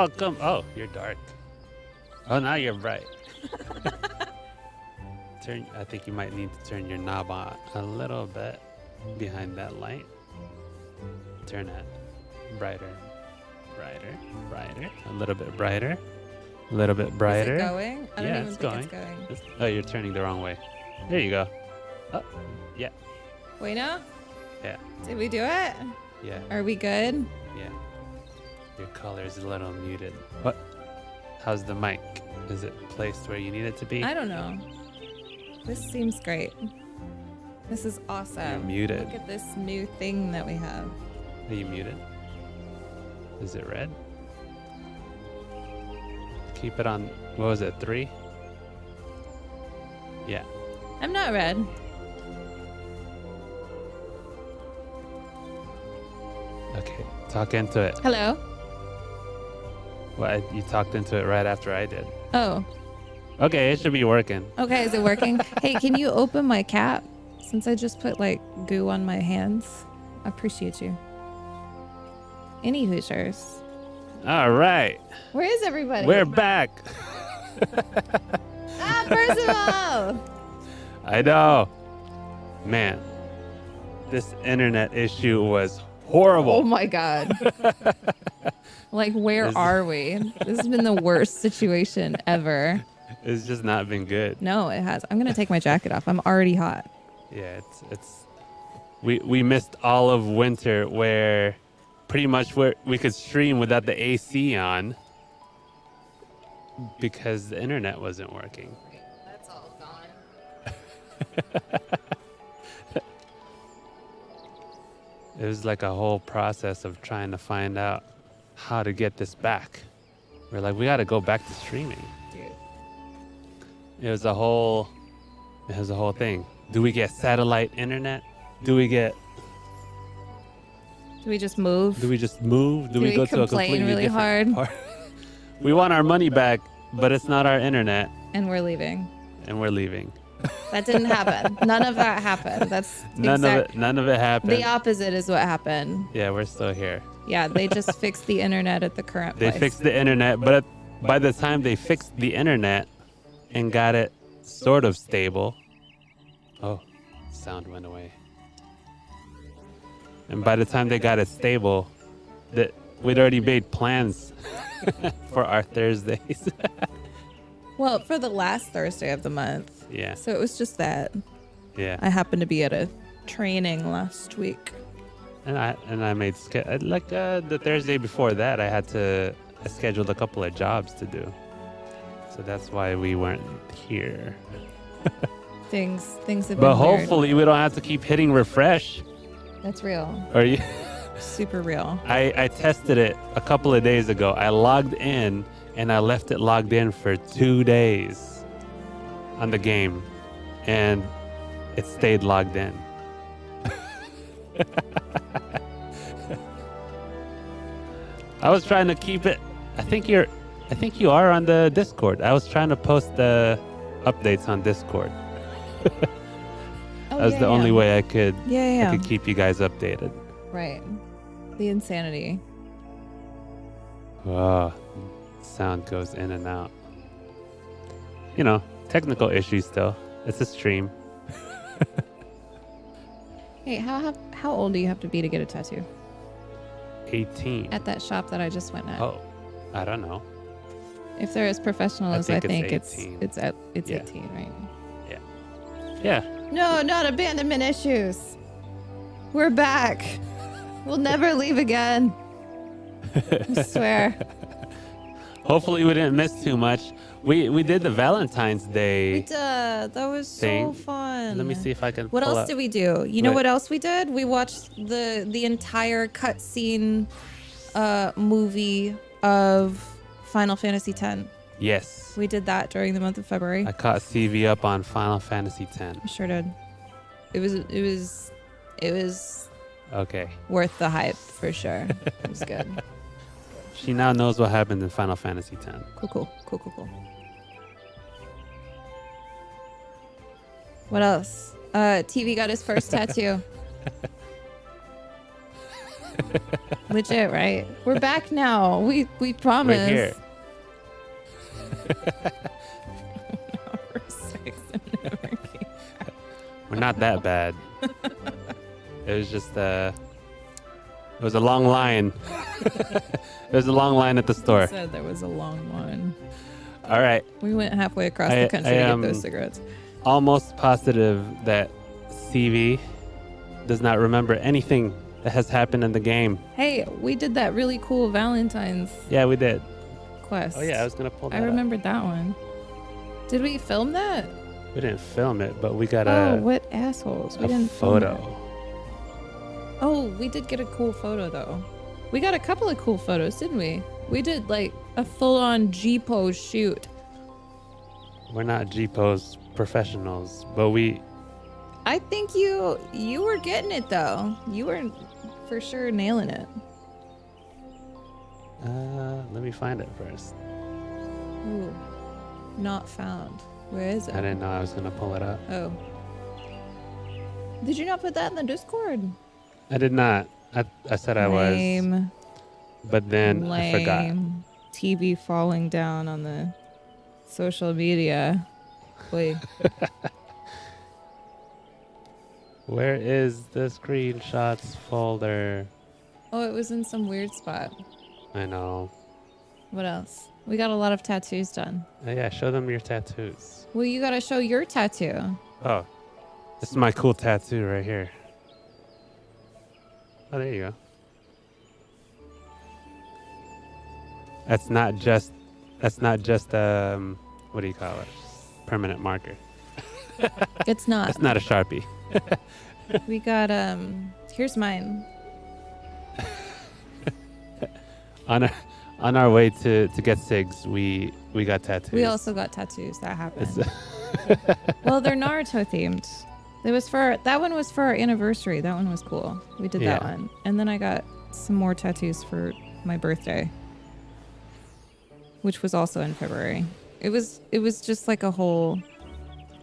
Oh, come. Oh, you're dark. Oh, now you're bright. I think you might need to turn your knob on a little bit behind that light. Turn it brighter, brighter, brighter. A little bit brighter. A little bit brighter. Is it going? I don't even it's think going. it's going. Oh, you're turning the wrong way. There you go. Oh, yeah. Wait, no? Yeah. Did we do it? Yeah. Are we good? Yeah. Your color is a little muted. What? How's the mic? Is it placed where you need it to be? I don't know. This seems great. This is awesome. You're muted. Look at this new thing that we have. Are you muted? Is it red? Keep it on, what was it, 3? Yeah. I'm not red. Okay, talk into it. Hello? Well, you talked into it right after I did. Oh, Okay, it should be working. okay. Is it working? Hey, can you open my cap? Since I just put like goo on my hands. I appreciate you. Any Hoosiers. All right, Where is everybody? we're back. Percival! I know. Man, this internet issue was horrible. Oh my God. Like, where are we? This has been the worst situation ever. It's just not been good. No, it has. I'm going to take my jacket off. I'm already hot. Yeah, we missed all of winter where pretty much where we could stream without the AC on because the internet wasn't working. That's all gone. It was like a whole process of trying to find out how to get this back. We're like, we got to go back to streaming. Dude. It was a whole thing. Do we get satellite internet? Do we Do we just move? Do we just move? Do we we go to a complain completely really different hard? part? We want our money back, but it's not our internet, And we're leaving. and we're leaving. That didn't happen. None of that happened. That's None of it happened. The opposite is what happened. Yeah, we're still here. Yeah, they just fixed the internet at the current They place. fixed the internet, but by the time they fixed the internet and got it sort of stable, oh, sound went away. And by the time they got it stable, we'd already made plans for our Thursdays. Well, for the last Thursday of the month. Yeah. So it was just that. Yeah. I happened to be at a training last week. And I made the Thursday before that I scheduled a couple of jobs to do, so that's why we weren't here. Things have been But weird. hopefully we don't have to keep hitting refresh. That's real. Are you? Super real. I tested it a couple of days ago. I logged in and I left it logged in for 2 days on the game, and it stayed logged in. I was trying to keep it. I think you are on the Discord. I was trying to post the updates on Discord. Oh, That was the only way I could Yeah. I could keep you guys updated. Right. The insanity. Oh, sound goes in and out. You know, technical issues still. It's a stream. Hey, how old do you have to be to get a tattoo? 18. At that shop that I just went at. Oh, I don't know. If they're as professional I as I think think, it's 18. it's Yeah. 18, right? Yeah. No, not abandonment issues. We're back. We'll never leave again. I swear. Hopefully we didn't miss too much. We did the Valentine's Day. That was thing. so fun. Let me see if I can What pull else up. did we do? You know What? what else we did? We watched the entire cutscene movie of Final Fantasy X. Yes. We did that during the month of February. I caught CV up on Final Fantasy X. I sure did. It was Okay. worth the hype for sure. It was good. She now knows what happened in Final Fantasy X. Cool. What else? TV got his first tattoo. Legit, right? We're back now. We promise. We're here. For sex and never came back. We're not that bad. It was just it was a long line. There was a long line at the store. Said there was a long one. All right. We went halfway across the country to get those cigarettes. Almost positive that CV does not remember anything that has happened in the game. Hey, we did that really cool Valentine's Yeah, we did. quest. Oh yeah, I was gonna pull that. I up. remembered that one. Did we film that? We didn't film it, but we got Oh, a what assholes. We a didn't film photo. it. Oh, we did get a cool photo though. We got a couple of cool photos, didn't we? We did like a full-on G-pose shoot. We're not G-pose professionals, but I think you were getting it though. You were for sure nailing it. let me find it first. Ooh, not found. Where is it? I didn't know I was gonna pull it up. Oh. Did you not put that in the Discord? I did not. I said I was, Lame. but then I forgot. TV falling down on the social media. Wait. Where is the screenshots folder? Oh, it was in some weird spot. I know. What else? We got a lot of tattoos done. Oh, yeah, show them your tattoos. Well, you gotta show your tattoo. Oh, this is my cool tattoo right here. Oh, there you go. That's not just what do you call it? Permanent marker. It's not. That's not a Sharpie. We got here's mine. On our way to get SIGs, we got tattoos. We also got tattoos. That happened. It's, Well, they're Naruto themed. That one was for our anniversary. That one was cool. We did that Yeah. one. And then I got some more tattoos for my birthday, which was also in February. It was just like a whole,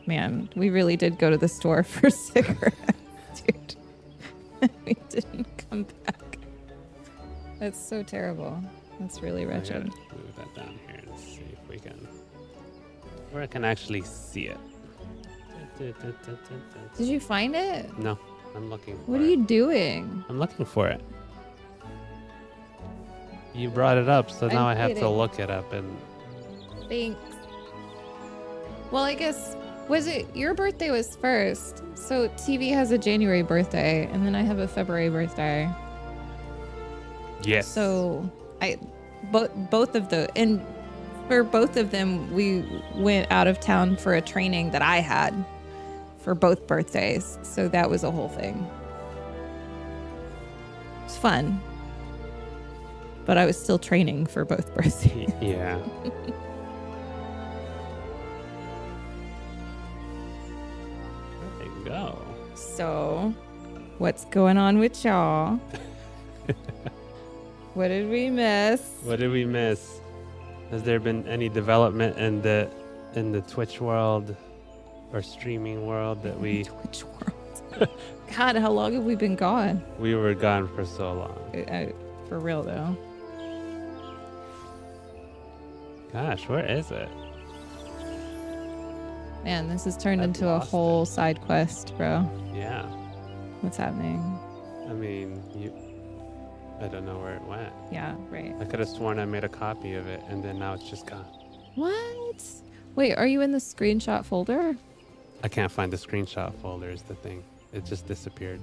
man, we really did go to the store for cigarettes, dude. We didn't come back. That's so terrible. That's really I gotta wretched. move that down here and see if we can, where I can actually see it. Did you find it? No, I'm looking for What are it. you doing? I'm looking for it. You brought it up, so now I I'm have to kidding. look it up and Thanks. Well, I guess, was it your birthday was first? So TV has a January birthday, and then I have a February birthday. yes. So both of the, and for both of them, we went out of town for a training that I had for both birthdays. So that was a whole thing. It's fun. But I was still training for both birthdays. Yeah. There you go. So, what's going on with y'all? What did we miss? What did we miss? Has there been any development in the Twitch world or streaming world that Twitch world. God, how long have we been gone? we were gone for so long? For real though. Gosh, where is it? Man, this has turned I've into a lost whole it. side quest, bro. Yeah. What's happening? I mean, I don't know where it went. Yeah, right. I could have sworn I made a copy of it, and then now it's just gone. What? Wait, are you in the screenshot folder? I can't find the screenshot folder is the thing. It just disappeared.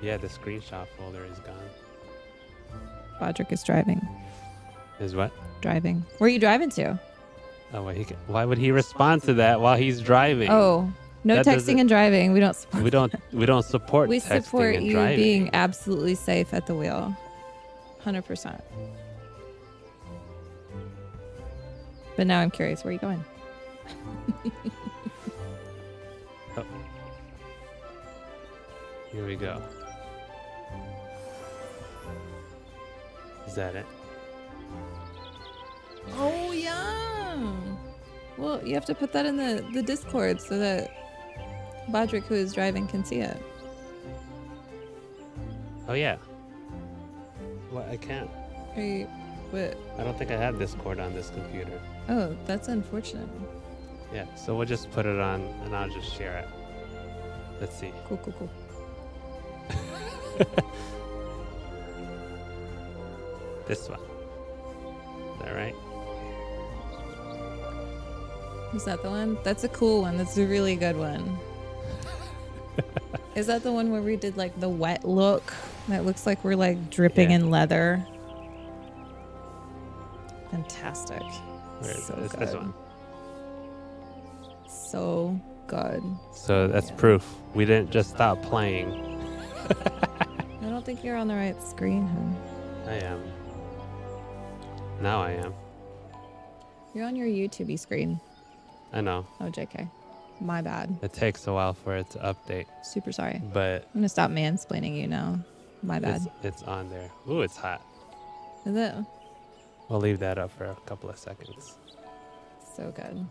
Yeah, the screenshot folder is gone. Bodrick is driving. Is what? Driving. Where are you driving to? Oh, well, why would he respond to that while he's driving? Oh, no That texting doesn't- and driving. We don't support. We don't support We texting support and you driving. being absolutely safe at the wheel. 100%. But now I'm curious, where are you going? Here we go. Is that it? Oh, yeah. Well, you have to put that in the Discord so that Bodrick, who is driving, can see it. Oh yeah. What? I can't. Are you? What? I don't think I have Discord on this computer. Oh, that's unfortunate. Yeah. So we'll just put it on, and I'll just share it. Let's see. Cool, cool, cool. This one. Is that right? Is that the one? That's a cool one. That's a really good one. Is that the one where we did like the wet look? That looks like we're like dripping in leather. Fantastic. So It's good. this one. So good. So that's proof. We didn't just stop playing. I don't think you're on the right screen, hon. I am. Now I am. You're on your YouTube screen. I know. Oh, JK. My bad. It takes a while for it to update, Super sorry. but I'm gonna stop mansplaining you now. My bad. it's on there. Ooh, it's hot. Is it? We'll leave that up for a couple of seconds. So good.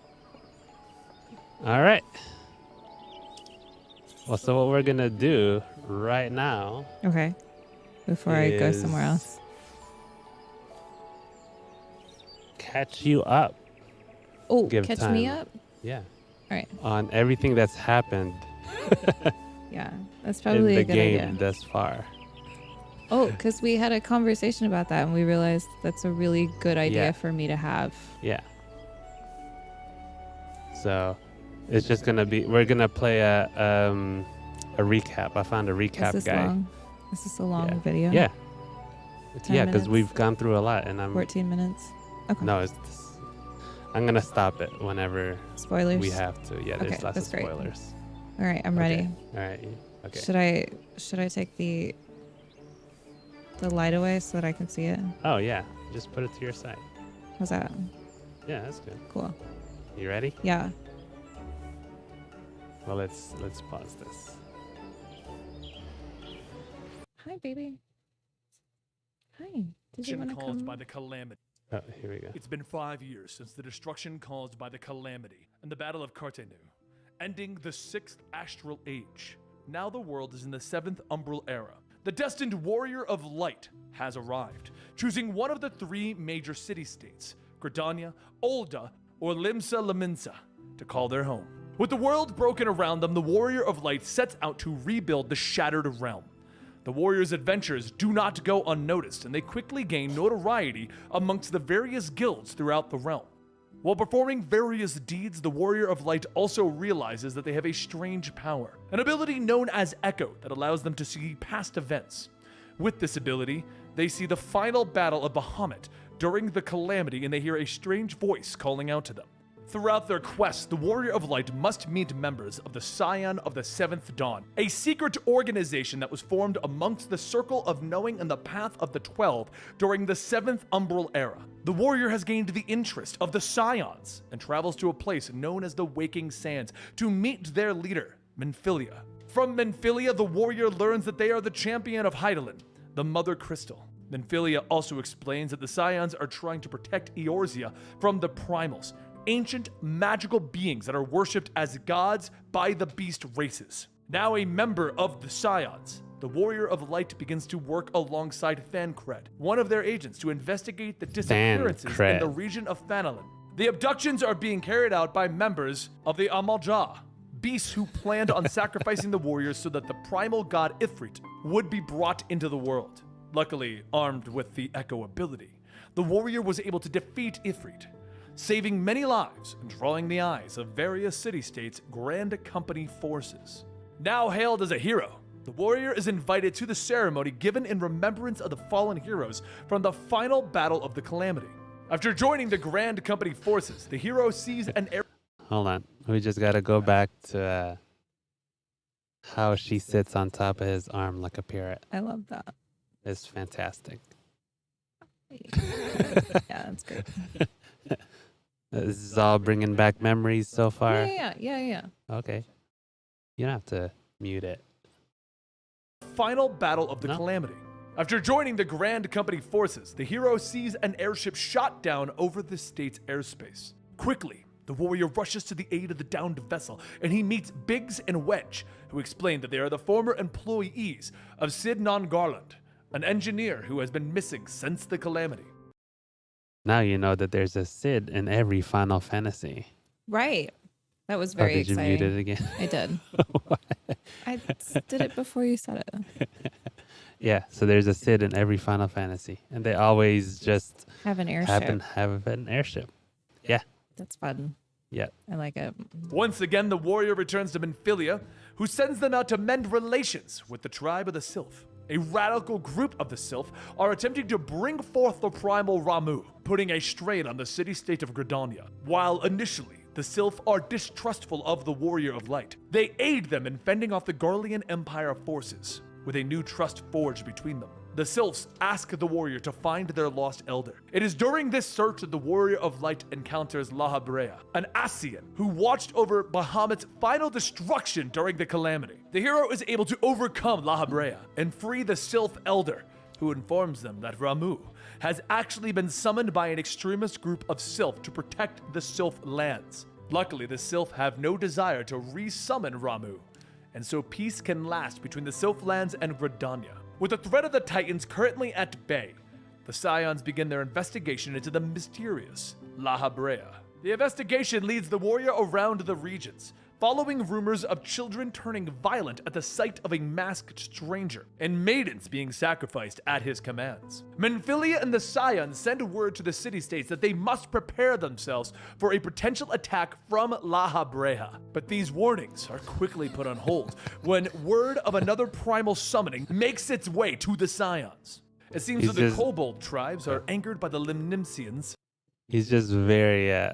All right. Well, so what we're gonna do right now Okay. Before I go somewhere is else. catch you up. Oh, give catch me time. up? Yeah. All right. On everything that's happened Yeah. That's in probably the a good game idea. thus far. Oh, because we had a conversation about that and we realized that's a really good idea Yeah. for me to have. Yeah. So it's just gonna be, we're gonna play a recap. I found a recap Is this guy. long? Is this a long Yeah. video? Yeah. 10 Yeah, because minutes? we've gone through a lot, and 14 minutes? Okay. no, I'm gonna stop it whenever Spoilers? we have to. Yeah, there's Okay, lots of that's great. spoilers. All right, I'm Okay. ready. All right. Okay. Should I take the light away so that I can see it? Oh yeah, just put it to your side. How's that? Yeah, that's good. Cool. You ready? Yeah. Well, let's pause this. Hi, baby. Hi. Did you want to Caused come? by the calamity. Oh, here we go. It's been 5 years since the destruction caused by the calamity and the Battle of Cartenu, ending the 6th astral age. Now the world is in the 7th umbral era. The destined warrior of light has arrived, choosing one of the 3 major city-states, Gridania, Olda, or Limsa Laminsa, to call their home. With the world broken around them, the warrior of light sets out to rebuild the shattered realm. The warrior's adventures do not go unnoticed, and they quickly gain notoriety amongst the various guilds throughout the realm. While performing various deeds, the warrior of light also realizes that they have a strange power, an ability known as Echo that allows them to see past events. With this ability, they see the final battle of Bahamut during the calamity, and they hear a strange voice calling out to them. Throughout their quest, the Warrior of Light must meet members of the Scion of the Seventh Dawn, a secret organization that was formed amongst the Circle of Knowing and the Path of the 12 during the 7th Umbral Era. The warrior has gained the interest of the Scions and travels to a place known as the Waking Sands to meet their leader, Menphilia. From Menphilia, the warrior learns that they are the champion of Hydaelyn, the Mother Crystal. Menphilia also explains that the Scions are trying to protect Eorzea from the Primals, ancient magical beings that are worshipped as gods by the beast races. Now a member of the Scions, the Warrior of Light begins to work alongside Thancred, one of their agents, to investigate the disappearances in Thancred. the region of Phanalin. The abductions are being carried out by members of the Amaljah, beasts who planned on sacrificing the warriors so that the primal god Ifrit would be brought into the world. Luckily, armed with the Echo ability, the warrior was able to defeat Ifrit, saving many lives and drawing the eyes of various city-states' Grand Company forces. Now hailed as a hero, the warrior is invited to the ceremony given in remembrance of the fallen heroes from the final battle of the Calamity. After joining the Grand Company forces, the hero sees an air... Hold on. We just gotta go back to how she sits on top of his arm like a parrot. I love that. It's fantastic. Yeah, that's great. This is all bringing back memories so far. Yeah. Okay. You don't have to mute it. final battle of the No. Calamity. After joining the Grand Company forces, the hero sees an airship shot down over the state's airspace. Quickly, the warrior rushes to the aid of the downed vessel, and he meets Biggs and Wedge, who explain that they are the former employees of Sid Non-Garland, an engineer who has been missing since the calamity. Now you know that there's a Sid in every Final Fantasy. Right. That was Oh, very did you exciting. mute it again? I did. I did it before you said it. Yeah, so there's a Sid in every Final Fantasy, and they always just Have an airship. have an airship. Yeah, That's fun. yeah. I like it. Once again, the warrior returns to Minfilia, who sends them out to mend relations with the tribe of the Sylph. A radical group of the Sylph are attempting to bring forth the primal Ramu, putting a strain on the city-state of Gridania. While initially, the Sylph are distrustful of the Warrior of Light, they aid them in fending off the Garlean Empire forces, with a new trust forged between them. The Sylphs ask the warrior to find their lost elder. It is during this search that the Warrior of Light encounters Lahabrea, an Asian who watched over Bahamut's final destruction during the calamity. The hero is able to overcome Lahabrea and free the Sylph elder, who informs them that Ramu has actually been summoned by an extremist group of Sylph to protect the Sylph lands. Luckily, the Sylph have no desire to re-summon Ramu, and so peace can last between the Sylph lands and Gridania. With the threat of the Titans currently at bay, the Scions begin their investigation into the mysterious Lahabrea. The investigation leads the warrior around the regions, following rumors of children turning violent at the sight of a masked stranger, and maidens being sacrificed at his commands. Minfilia and the Scions send word to the city-states that they must prepare themselves for a potential attack from Lahabrea. But these warnings are quickly put on hold when word of another primal summoning makes its way to the Scions. It seems that the Kobold tribes are angered by the Limnimsians. He's just very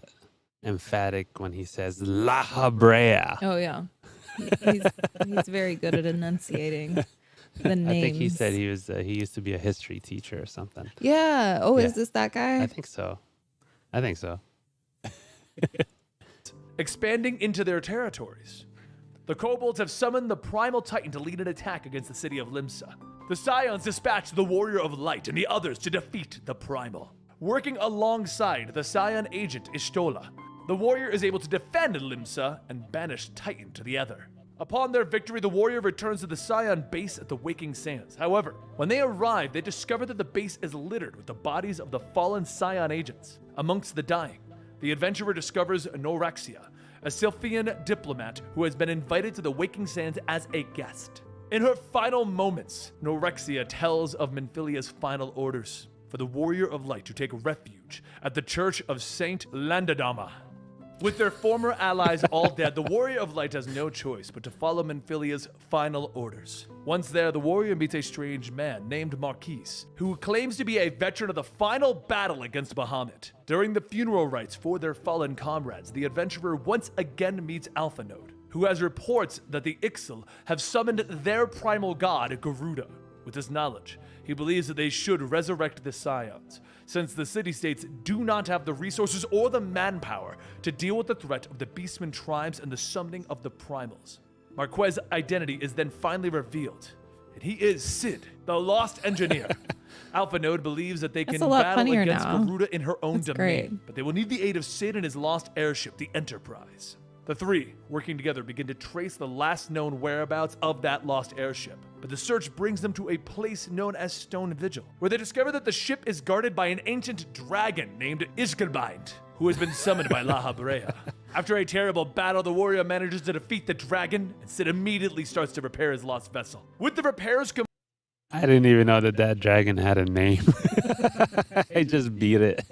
emphatic when he says Lahabrea. Oh yeah, he's very good at enunciating the names. I think he said he used to be a history teacher or something. Yeah. Oh, Yeah. is this that guy? I think so. I think so. Expanding into their territories. The Kobolds have summoned the Primal Titan to lead an attack against the city of Limsa. The Scions dispatch the Warrior of Light and the others to defeat the Primal. Working alongside the Scion agent Ishtola, the warrior is able to defend Limsa and banish Titan to the Ether. Upon their victory, the warrior returns to the Scion base at the Waking Sands. However, when they arrive, they discover that the base is littered with the bodies of the fallen Scion agents. Amongst the dying, the adventurer discovers Norexia, a Sylphian diplomat who has been invited to the Waking Sands as a guest. In her final moments, Norexia tells of Minfilia's final orders for the Warrior of Light to take refuge at the Church of Saint Landadama. With their former allies all dead, the Warrior of Light has no choice but to follow Minfilia's final orders. Once there, the warrior meets a strange man named Marquise, who claims to be a veteran of the final battle against Bahamut. During the funeral rites for their fallen comrades, the adventurer once again meets Alpha Node, who has reports that the Ixal have summoned their primal god, Garuda. With this knowledge, he believes that they should resurrect the Scions, since the city-states do not have the resources or the manpower to deal with the threat of the Beastmen tribes and the summoning of the Primals. Marquez's identity is then finally revealed, and he is Sid, the Lost Engineer. Alpha Node believes that they That's can a lot battle funnier against now. Garuda in her own That's domain, great. but they will need the aid of Sid and his lost airship, the Enterprise. The three, working together, begin to trace the last known whereabouts of that lost airship. But the search brings them to a place known as Stone Vigil, where they discover that the ship is guarded by an ancient dragon named Iskerbind, who has been summoned by Lahabrea. After a terrible battle, the warrior manages to defeat the dragon, and Sid immediately starts to repair his lost vessel. With the repairs I didn't even know that dragon had a name. I just beat it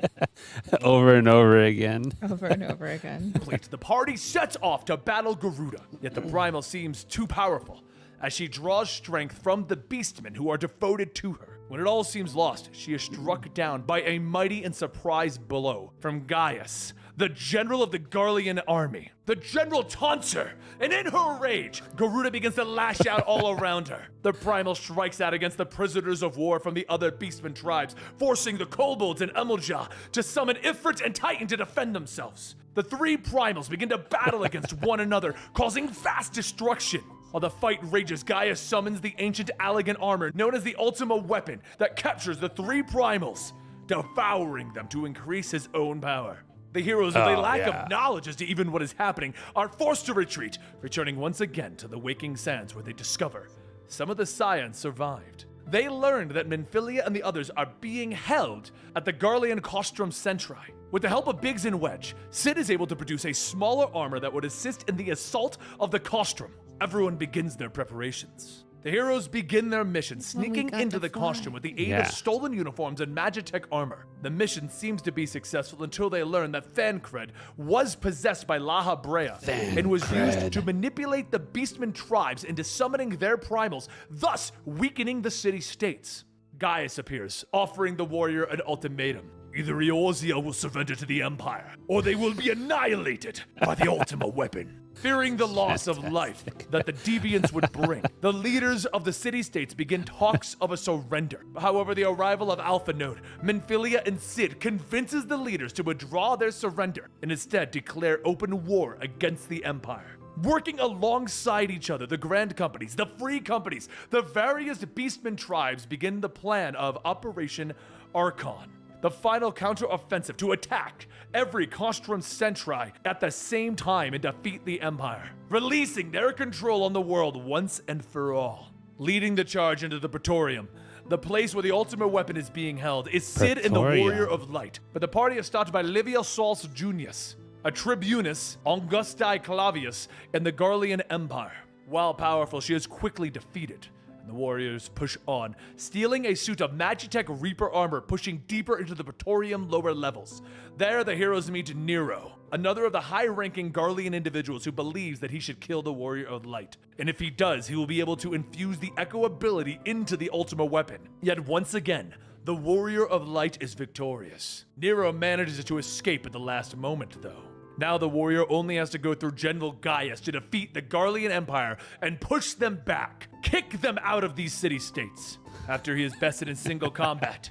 over and over again. Over and over again. complete, the party sets off to battle Garuda. Yet the Primal seems too powerful, as she draws strength from the Beastmen who are devoted to her. When it all seems lost, she is struck down by a mighty and surprise blow from Gaius, the general of the Garlean army. The general taunts her, and in her rage, Garuda begins to lash out all around her. The Primal strikes out against the prisoners of war from the other Beastmen tribes, forcing the Kobolds and Emelja to summon Ifrit and Titan to defend themselves. The three Primals begin to battle against one another, causing vast destruction. While the fight rages, Gaius summons the ancient Allegan armor known as the Ultima weapon that captures the three Primals, devouring them to increase his own power. The heroes, with a Oh, lack yeah. of knowledge as to even what is happening, are forced to retreat, returning once again to the Waking Sands where they discover some of the Scions survived. They learned that Minfilia and the others are being held at the Garlean Costrum Centri. With the help of Biggs and Wedge, Sid is able to produce a smaller armor that would assist in the assault of the Costrum. Everyone begins their preparations. The heroes begin their mission, when we sneaking got into to the fly. Costrum with the aid Yeah. of stolen uniforms and Magitech armor. The mission seems to be successful until they learn that Thancred was possessed by Laha Brea and was used Thancred. to manipulate the Beastman tribes into summoning their primals, thus weakening the city-states. Gaius appears, offering the warrior an ultimatum. Either Eorzea will surrender to the Empire, or they will be annihilated by the Ultima weapon. Fearing the loss of life that the deviants would bring, the leaders of the city-states begin talks of a surrender. However, the arrival of Alpha Node, Minfilia, and Sid convinces the leaders to withdraw their surrender and instead declare open war against the Empire. Working alongside each other, the Grand Companies, the Free Companies, the various Beastman tribes begin the plan of Operation Archon, the final counter-offensive to attack every Costrum Centri at the same time and defeat the Empire, releasing their control on the world once and for all. Leading the charge into the Praetorium, the place where the ultimate weapon is being held, is Sid and the Praetorium. Warrior of Light, but the party is stopped by Livia Salus Junius, a tribunus, Augusti Clavius, in the Garlean Empire. While powerful, she is quickly defeated, and the warriors push on, stealing a suit of Magitech Reaper armor, pushing deeper into the Praetorium lower levels. There, the heroes meet Nero, another of the high-ranking Garlean individuals who believes that he should kill the Warrior of Light. And if he does, he will be able to infuse the Echo ability into the Ultima weapon. Yet once again, the Warrior of Light is victorious. Nero manages to escape at the last moment, though. Now the warrior only has to go through General Gaius to defeat the Garlean Empire and push them back, kick them out of these city-states. After he is bested in single combat,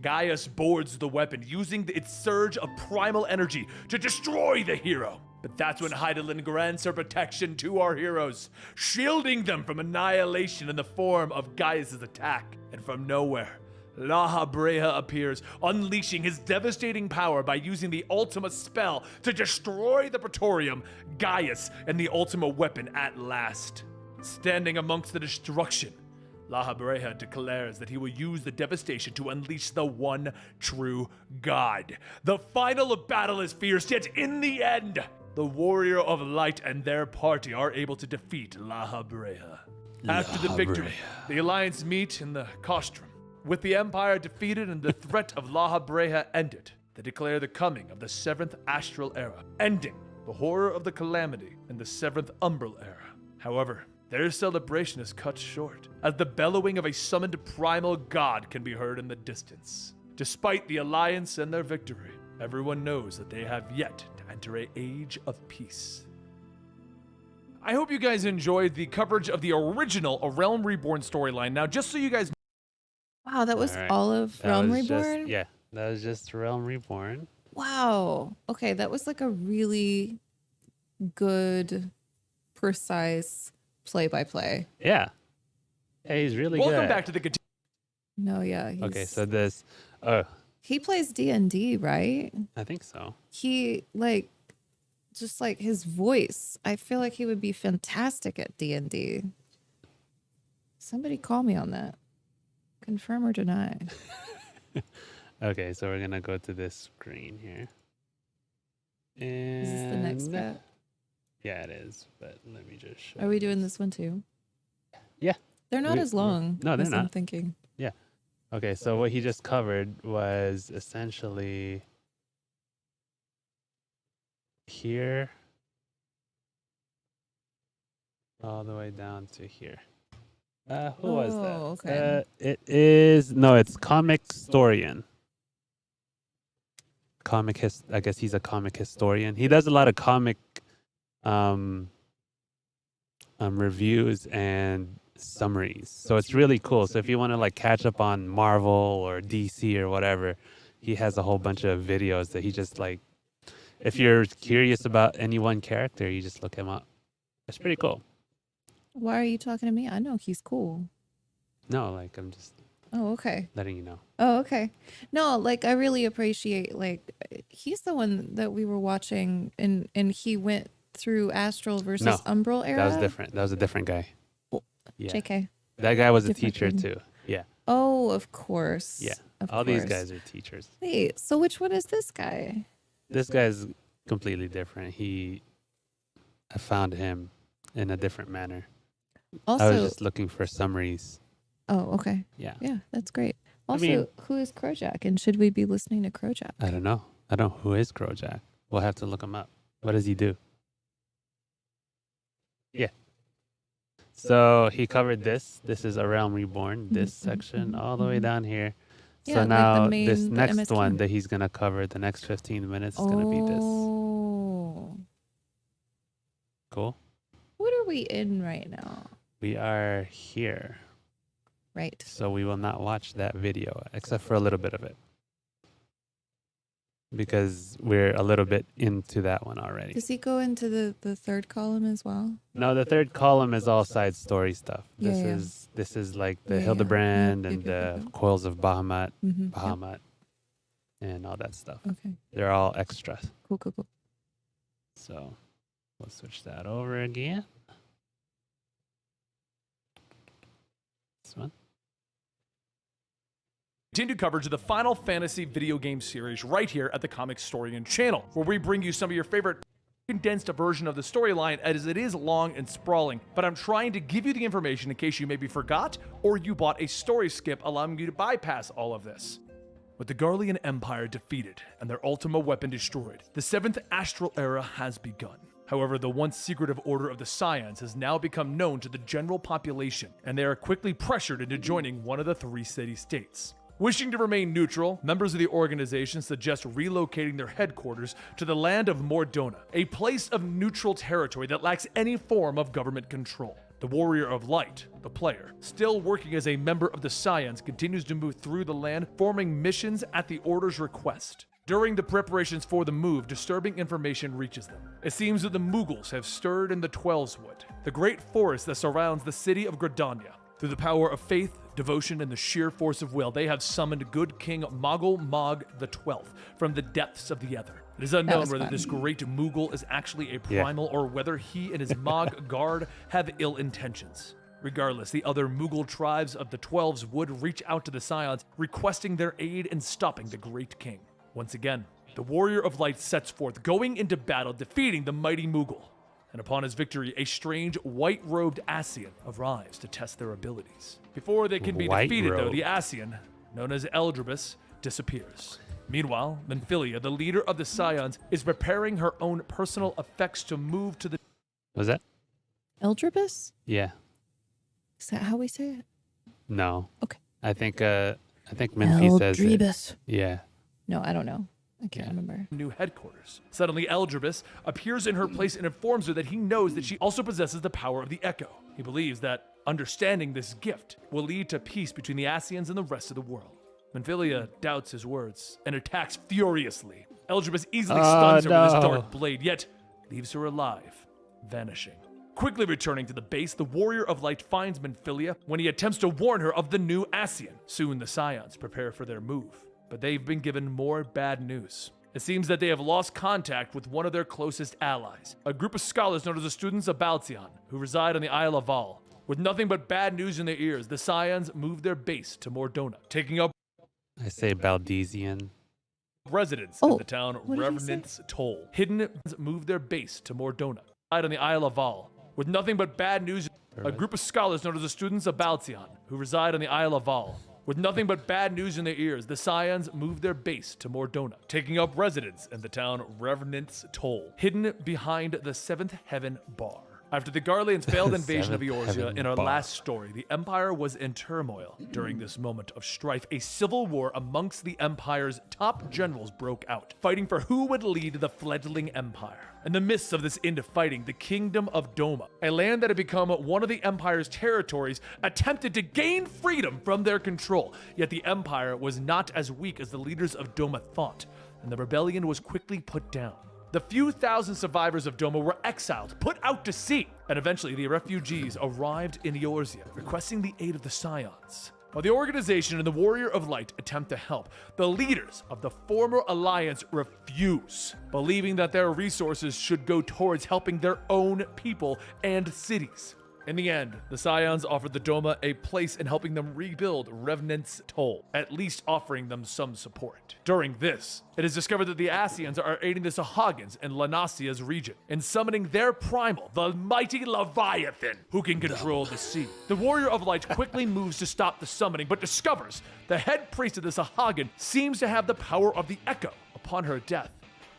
Gaius boards the weapon, using its surge of primal energy to destroy the hero. But that's when Heidelin grants her protection to our heroes, shielding them from annihilation in the form of Gaius' attack. And from nowhere, Laha Brea appears, unleashing his devastating power by using the Ultima spell to destroy the Praetorium, Gaius, and the Ultima weapon at last. Standing amongst the destruction, Laha Brea declares that he will use the devastation to unleash the one true God. The final battle is fierce, yet in the end, the Warrior of Light and their party are able to defeat Laha Brea. After the Laha victory, Brea. the Alliance meet in the Costrum. With the Empire defeated and the threat of Laha Brea ended, they declare the coming of the 7th Astral Era, ending the horror of the Calamity in the 7th Umbral Era. However, their celebration is cut short, as the bellowing of a summoned primal god can be heard in the distance. Despite the Alliance and their victory, everyone knows that they have yet to enter an age of peace. I hope you guys enjoyed the coverage of the original A Realm Reborn storyline. Now, just so you guys Wow, that was All right. all of That Realm was just- Reborn? yeah, that was just Realm Reborn. Wow. Okay, that was like a really good, precise play-by-play. Yeah. Yeah, he's really welcome good. back to the No, yeah. Okay, so this, oh, he plays D&D, right? I think so. He like just like his voice. I feel like he would be fantastic at D&D. Somebody call me on that. Confirm or deny. Okay, so we're gonna go to this screen here. And Is this the next bit? Yeah, it is. But let me just show. Are we doing this one too? Yeah. They're not We- as long. no, they're as I'm not. thinking. Okay, so what he just covered was essentially here all the way down to here. Who was that? Oh, okay. It's Comic Historian. I guess he's a comic historian. He does a lot of comic reviews and summaries. So it's really cool. So if you want to like catch up on Marvel or DC or whatever, he has a whole bunch of videos that he just like, if you're curious about any one character, you just look him up. It's pretty cool. Why are you talking to me? I know he's cool. No, like I'm just Oh, okay. letting you know. Oh, okay. No, like I really appreciate like he's the one that we were watching and he went through Astral versus No, Umbral era. that was different. That was a different guy. Oh, Yeah. JK. That guy was a Different teacher dude. too. Yeah. Oh, of course. Yeah. Of All these course. guys are teachers. Wait, so which one is this guy? This guy's completely different. I found him in a different manner. Also, I was just looking for summaries. oh, okay. Yeah. Yeah, that's great. I Also, mean- who is Krojak and should we be listening to Krojak? I don't know. I don't know who is Krojak. We'll have to look him up. What does he do? Yeah. So he covered this. This is A Realm Reborn, this section all the way down here. Yeah, So like the now main- this the next MS-2. one that he's going to cover, the next 15 minutes is going to be this. Oh. Cool. What are we in right now? We are here. Right. So we will not watch that video except for a little bit of it. Because we're a little bit into that one already. Does he go into the third column as well? No, the third column is all side story stuff. Yeah, This yeah. is like the Yeah, yeah. Hildebrand Yep, and yep, the yep. coils of Bahamut, Mm-hmm. Bahamut, and all that stuff. Okay. They're all extras. Cool, cool, cool. So we'll switch that over again. This one. Continue coverage of the Final Fantasy video game series right here at the Comic Storian channel, where we bring you some of your favorite condensed version of the storyline as it is long and sprawling, but I'm trying to give you the information in case you maybe forgot or you bought a story skip allowing you to bypass all of this. With the Garlean Empire defeated and their Ultima weapon destroyed, the 7th Astral Era has begun. However, the once secretive Order of the Scions has now become known to the general population, and they are quickly pressured into joining one of the 3 city-states. Wishing to remain neutral, members of the organization suggest relocating their headquarters to the land of Mordona, a place of neutral territory that lacks any form of government control. The Warrior of Light, the player, still working as a member of the Scions, continues to move through the land, forming missions at the Order's request. During the preparations for the move, disturbing information reaches them. It seems that the Mughals have stirred in the Twelveswood, the great forest that surrounds the city of Gridania. Through the power of faith, devotion, and the sheer force of will, they have summoned good King Mogul Mog XII from the depths of the Ether. It is unknown was whether fun. this great Mughal is actually a primal or whether he and his Mog guard have ill intentions. Regardless, the other Mughal tribes of the Twelves would reach out to the Scions, requesting their aid in stopping the Great King. Once again, the Warrior of Light sets forth, going into battle, defeating the mighty Mughal. And upon his victory, a strange white-robed Ascian arrives to test their abilities. Before they can be defeated, though, the Ascian, known as Eldrabus, disappears. Meanwhile, Menphilia, the leader of the Scions, is preparing her own personal effects to move to the... Was that? Eldrabus? Yeah. Is that how we say it? No. Okay. I think Menfi says it. Yeah. No, I don't know. I can't remember. new headquarters. Suddenly, Eldrabus appears in her place and informs her that he knows that she also possesses the power of the Echo. He believes that understanding this gift will lead to peace between the Ascians and the rest of the world. Menphilia doubts his words and attacks furiously. Eldrabus easily stuns her with his dark blade, yet leaves her alive, vanishing. Quickly returning to the base, the Warrior of Light finds Menphilia when he attempts to warn her of the new Ascian. Soon the Scions prepare for their move, but they've been given more bad news. It seems that they have lost contact with one of their closest allies, a group of scholars known as the Students of Balzion, who reside on the Isle of Val. With nothing but bad news in their ears, the Scions move their base to Mordona, taking up I say Baldesian. residence in the town Revenant's Toll. Hidden move their base to Mordona, reside on the Isle of Val. With nothing but bad news, a group of scholars known as the Students of Balzion, who reside on the Isle of Val. With nothing but bad news in their ears, the Scions move their base to Mordona, taking up residence in the town Revenant's Toll, hidden behind the Seventh Heaven Bar. After the Garleans' failed invasion of Seventh Eorzea Heaven in our Bar. last story, the Empire was in turmoil. During this moment of strife, a civil war amongst the Empire's top generals broke out, fighting for who would lead the fledgling Empire. In the midst of this infighting, the Kingdom of Doma, a land that had become one of the Empire's territories, attempted to gain freedom from their control. Yet the Empire was not as weak as the leaders of Doma thought, and the rebellion was quickly put down. The few thousand survivors of Doma were exiled, put out to sea, and eventually the refugees arrived in Eorzea, requesting the aid of the Scions. While the organization and the Warrior of Light attempt to help, the leaders of the former alliance refuse, believing that their resources should go towards helping their own people and cities. In the end, the Scions offered the Doma a place in helping them rebuild Revenant's Toll, at least offering them some support. During this, it is discovered that the Asians are aiding the Sahagins in Lanasia's region, in summoning their primal, the mighty Leviathan, who can control the sea. The Warrior of Light quickly moves to stop the summoning, but discovers the head priest of the Sahagin seems to have the power of the Echo. Upon her death,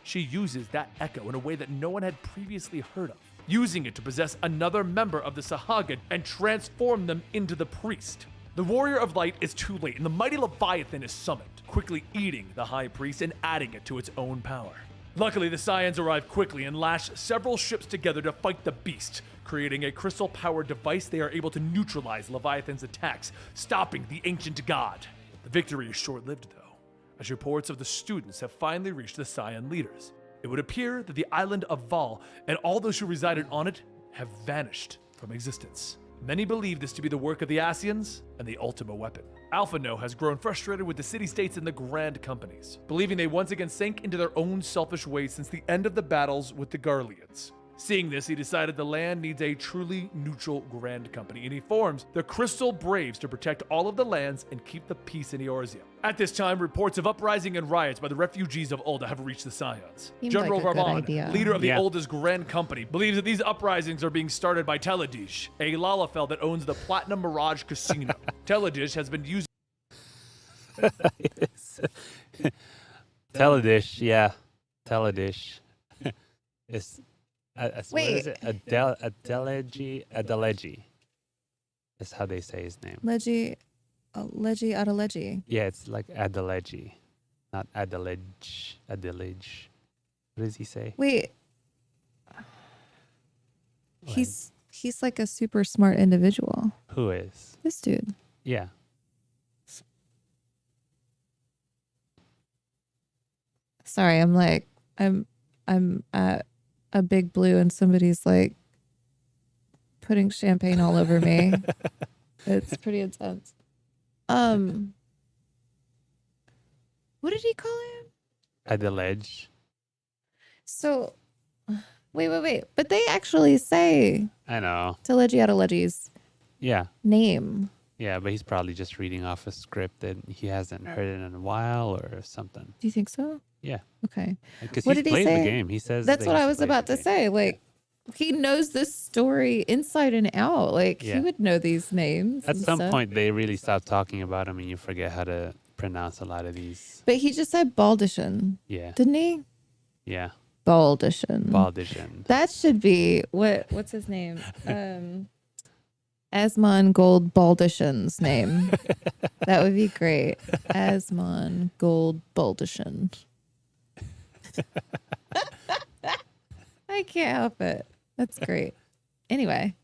she uses that Echo in a way that no one had previously heard of, using it to possess another member of the Sahagin and transform them into the priest. The Warrior of Light is too late, and the mighty Leviathan is summoned, quickly eating the High Priest and adding it to its own power. Luckily, the Scions arrive quickly and lash several ships together to fight the beast, creating a crystal-powered device they are able to neutralize Leviathan's attacks, stopping the ancient god. The victory is short-lived, though, as reports of the students have finally reached the Scion leaders. It would appear that the island of Val and all those who resided on it have vanished from existence. Many believe this to be the work of the Asians and the Ultima weapon. Alphano has grown frustrated with the city-states and the grand companies, believing they once again sank into their own selfish ways since the end of the battles with the Garleans. Seeing this, he decided the land needs a truly neutral grand company, and he forms the Crystal Braves to protect all of the lands and keep the peace in Eorzea. At this time, reports of uprising and riots by the refugees of Ulda have reached the Scions. Seems General like a good Varman, idea. leader of the Ulda's Grand Company, believes that these uprisings are being started by Teledish, a Lalafell that owns the Platinum Mirage Casino. Teledish has been using Teledish, yeah. Teledish. It's what Wait. is it? Adeleji. Is how they say his name. Legi Adeleji. Yeah, it's like Adeleji, not Adelege. Adelege. What does he say? Wait. He's like a super smart individual. Who is? This dude. Yeah. Sorry, I'm at a Big Blue and somebody's like putting champagne all over me. It's pretty intense. What did he call him? Adelege. So, wait. But they actually say I know. Telegi Adeleji's Yeah. name. Yeah, but he's probably just reading off a script that he hasn't heard it in a while or something. Do you think so? Yeah. Okay. Because What he's did he played say? the game. He says That's that what he's I was played about the to game. say. Like, he knows this story inside and out. Like, he Yeah. would know these names. At and some stuff. point, they really stop talking about him and you forget how to pronounce a lot of these. But he just said Baldishan, Yeah. didn't he? Yeah. Baldishan. Baldishan. That should be what's his name? Asmon Gold Baldishan's name. That would be great. Asmon Gold Baldishan. I can't help it. That's great. Anyway.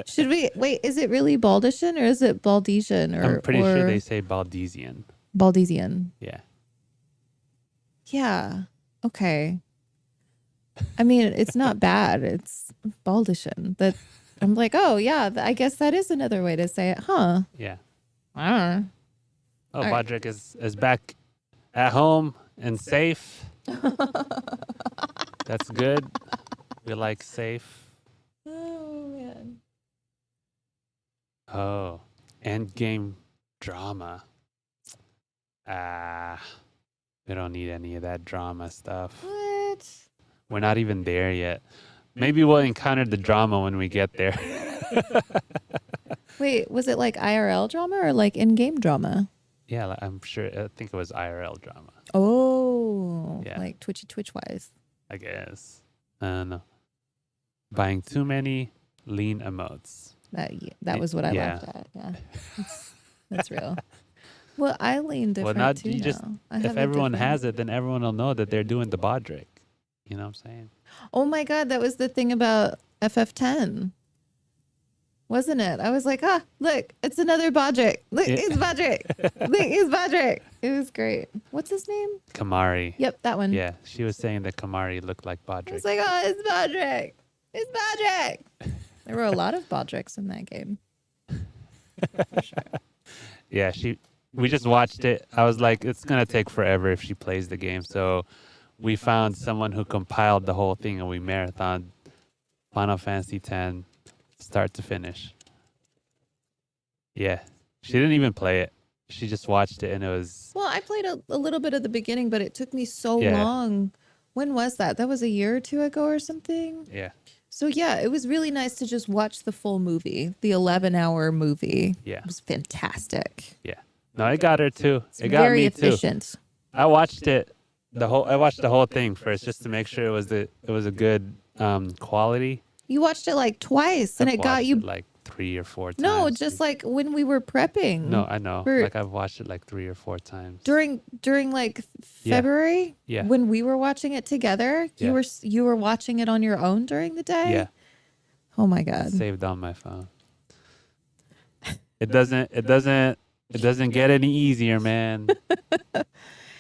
Should we wait, is it really Baldishan or is it Baldesian or I'm pretty sure they say Baldesian. Baldesian? Yeah. Yeah. Okay. I mean, it's not bad. It's Baldishan. That I'm like, oh yeah, I guess that is another way to say it, huh? Yeah. I don't know. Oh, All right. Bodrick is back at home and safe. That's good. We like safe. Oh man. Oh, end game drama. We don't need any of that drama stuff. What? We're not even there yet. Maybe we'll encounter the drama when we get there. Wait, was it like IRL drama or like in-game drama? Yeah, I'm sure. I think it was IRL drama. Oh, Yeah. like Twitch wise. I guess. I don't know. Buying too many lean emotes. That was what I Yeah. laughed at. Yeah, that's real. Well, I lean different not too you now. just- I have If a everyone different- has it, then everyone will know that they're doing the Bodrick. You know what I'm saying? Oh my God, that was the thing about FF10. Wasn't it? I was like, look, it's another Bodrick. Look, Yeah. it's Bodrick. Look, it's Bodrick. It was great. What's his name? Kamari. Yep, that one. Yeah, she was saying that Kamari looked like I Bodrick. was like, oh, it's Bodrick. It's Bodrick. There were a lot of Bodricks in that game. For sure. Yeah, we just watched it. I was like, it's gonna take forever if she plays the game. So we found someone who compiled the whole thing and we marathoned Final Fantasy X start to finish. Yeah. She didn't even play it. She just watched it and it was Well, I played a little bit at the beginning, but it took me so Yeah. long. When was that? That was a year or two ago or something. yeah. So yeah, it was really nice to just watch the full movie, the 11-hour movie. Yeah. It was fantastic. Yeah. No, it got her too. It's It got very me too. efficient. I watched it I watched the whole thing first just to make sure it was a good quality. You watched it like twice, and I've it got watched you. it like 3 or 4 times. No, just like when we were prepping. No, I know. for- Like I've watched it like 3 or 4 times. during like Yeah. February. Yeah. When we were watching it together, Yeah. you were watching it on your own during the day. Yeah. Oh my god. Saved on my phone. It doesn't get any easier, man.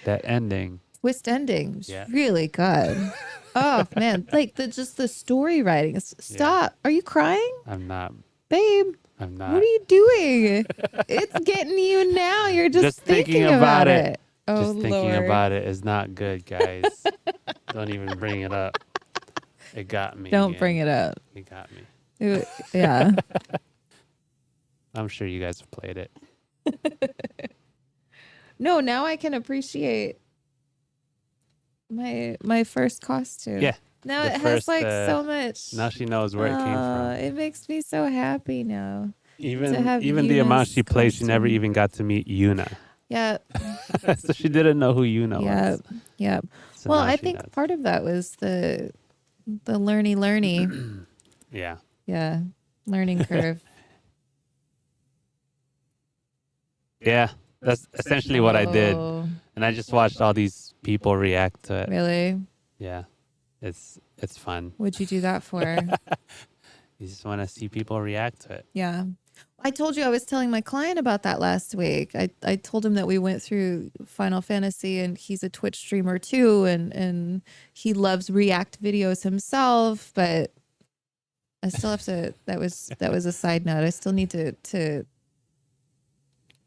That ending. Twist ending was Yeah. really good. Oh man, like the story writing. Stop. Are you crying, I'm not. babe? I'm not. What are you doing? It's getting you now. You're just thinking thinking about about it. it. Oh Just thinking Lord. about it is not good, guys. Don't even bring it up. It got me. Don't bring it up. It got me. Yeah. I'm sure you guys have played it. No, now I can appreciate my first costume. Yeah. Now the it has first, like so much. Now she knows where it came from. It makes me so happy now. Even have the amount Yuna's she played, she never costume. even got to meet Yuna. Yeah. So she didn't know who Yuna Yeah. was. Yeah. So Well, now I she think knows. part of that was the learny. Yeah. Yeah. Learning curve. Yeah. That's essentially what I did. Oh, And I just watched all these people react to it. really? Yeah. It's fun. What'd you do that for? You just want to see people react to it. Yeah. I told you I was telling my client about that last week. I told him that we went through Final Fantasy and he's a Twitch streamer too and he loves React videos himself, but I still have to that was a side note. I still need to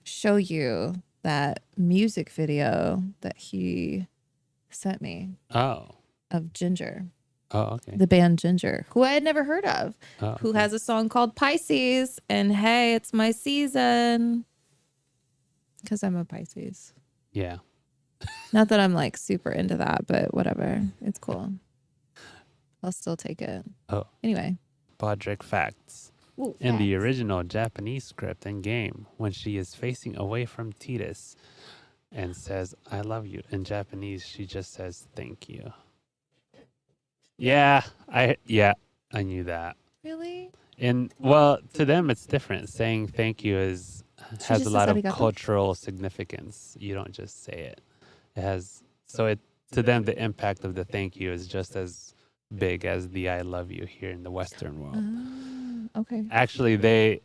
show you that music video that he sent me Oh. of Ginger, Oh, okay. the band Ginger, who I had never heard of. Oh, Who okay. has a song called Pisces, and hey, it's my season. Because I'm a Pisces. Yeah. Not that I'm like super into that, but whatever. It's cool. I'll still take it. Oh. Anyway. Podrick facts. Ooh, In the facts. original Japanese script and game, when she is facing away from Titus and says, I love you, in Japanese, she just says, thank you. Yeah, I knew that. Really? And well, to them it's different. Saying thank you has just a says lot of arigato? cultural significance. You don't just say it. It has to them the impact of the thank you is just as big as the I love you here in the Western world. Okay. Actually, they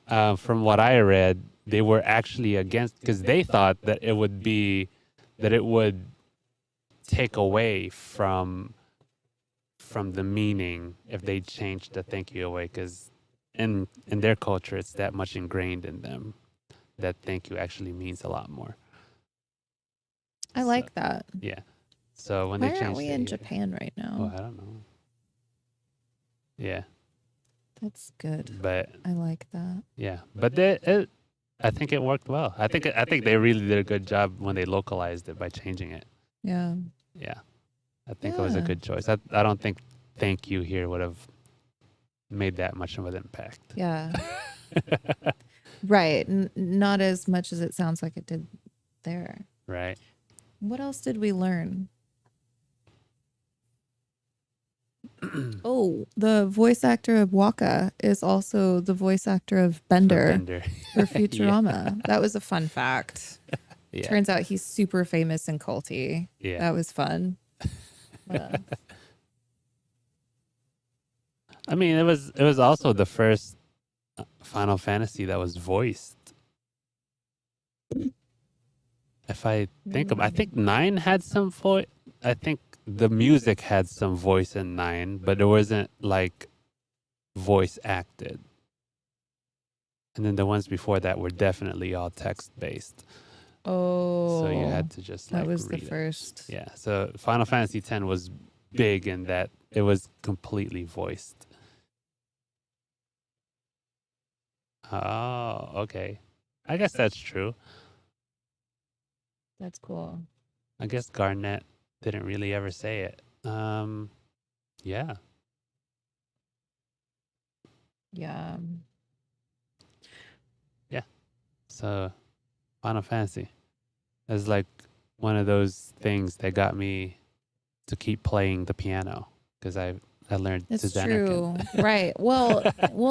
from what I read, they were actually against because they thought that it would take away from the meaning if they changed the thank you away, because in their culture it's that much ingrained in them that thank you actually means a lot more. I like that. Yeah. So when Why they changed aren't we it, in Japan right Oh, now? I don't know. Yeah, That's good. but I like that. yeah, but I think it worked well. I think they really did a good job when they localized it by changing it. Yeah. Yeah, I think it was a Yeah. good choice. I don't think thank you here would have made that much of an impact. Yeah. Right. Not as much as it sounds like it did there. Right. What else did we learn? Oh, the voice actor of Waka is also the voice actor of Bender Bender. for Futurama. That was a fun fact. Yeah. Turns out he's super famous and culty. Yeah. That was fun. I mean, it was also the first Final Fantasy that was voiced. If I think I think 9 had some voice. I think the music had some voice in 9, but it wasn't like voice acted. And then the ones before that were definitely all text-based. Oh. So you had to just like that was the read it. first. Yeah. So Final Fantasy X was big in that it was completely voiced. Oh, okay. I guess that's true. That's cool. I guess Garnet didn't really ever say it. Yeah. Yeah. So Final Fantasy is like one of those things that got me to keep playing the piano because I learned It's to true. Right. Well,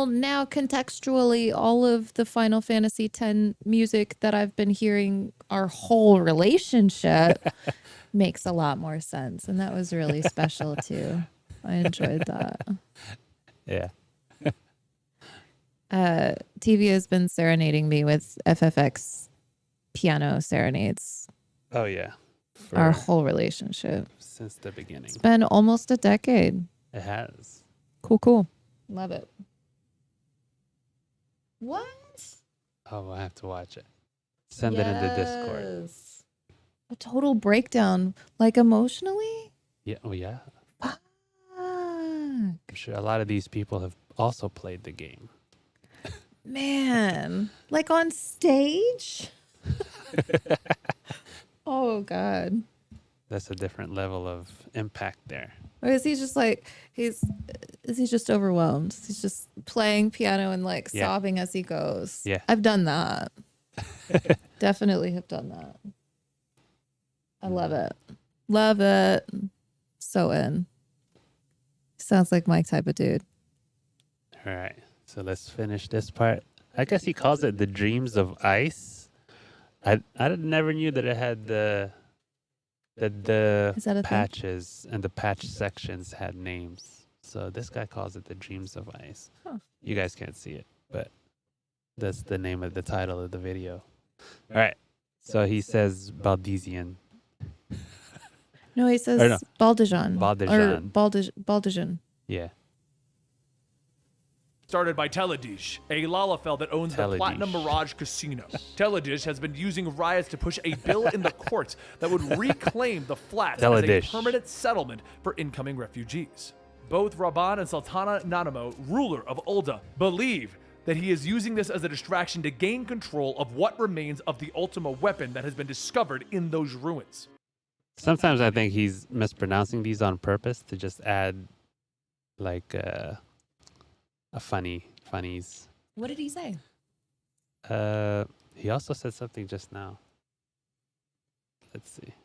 now contextually, all of the Final Fantasy X music that I've been hearing, our whole relationship makes a lot more sense. And that was really special too. I enjoyed that. Yeah. TV has been serenading me with FFX piano serenades. Oh yeah. Our whole relationship. Since the beginning. It's been almost a decade. It has. Cool. Love it. What? Oh, I have to watch it. Send it in the Discord. Yes. A total breakdown, like emotionally? Yeah. Oh yeah. Fuck. I'm sure a lot of these people have also played the game. Man, like on stage? Oh, God. That's a different level of impact there. Or is he just like, is he just overwhelmed? He's just playing piano and like Yeah. sobbing as he goes. Yeah. I've done that. Definitely have done that. I love it. Love it. So in. Sounds like my type of dude. All right. So let's finish this part. I guess he calls it the Dreams of Ice. I never knew that it had the Is that a thing? patches and the patch sections had names. So this guy calls it the Dreams of Ice. Huh. You guys can't see it, but that's the name of the title of the video. All right. So he says Baldesian. No, he says Or no. Baldejan. Or Baldejan. Baldejan. Yeah. Started by Teledish, a Lalafell that owns the Teledish. Platinum Mirage Casino. Teledish has been using riots to push a bill in the courts that would reclaim the flats as a Teledish. permanent settlement for incoming refugees. Both Raban and Sultana Nanamo, ruler of Ulda, believe that he is using this as a distraction to gain control of what remains of the Ultima weapon that has been discovered in those ruins. Sometimes I think he's mispronouncing these on purpose to just add like a funnies. What did he say? He also said something just now. Let's see.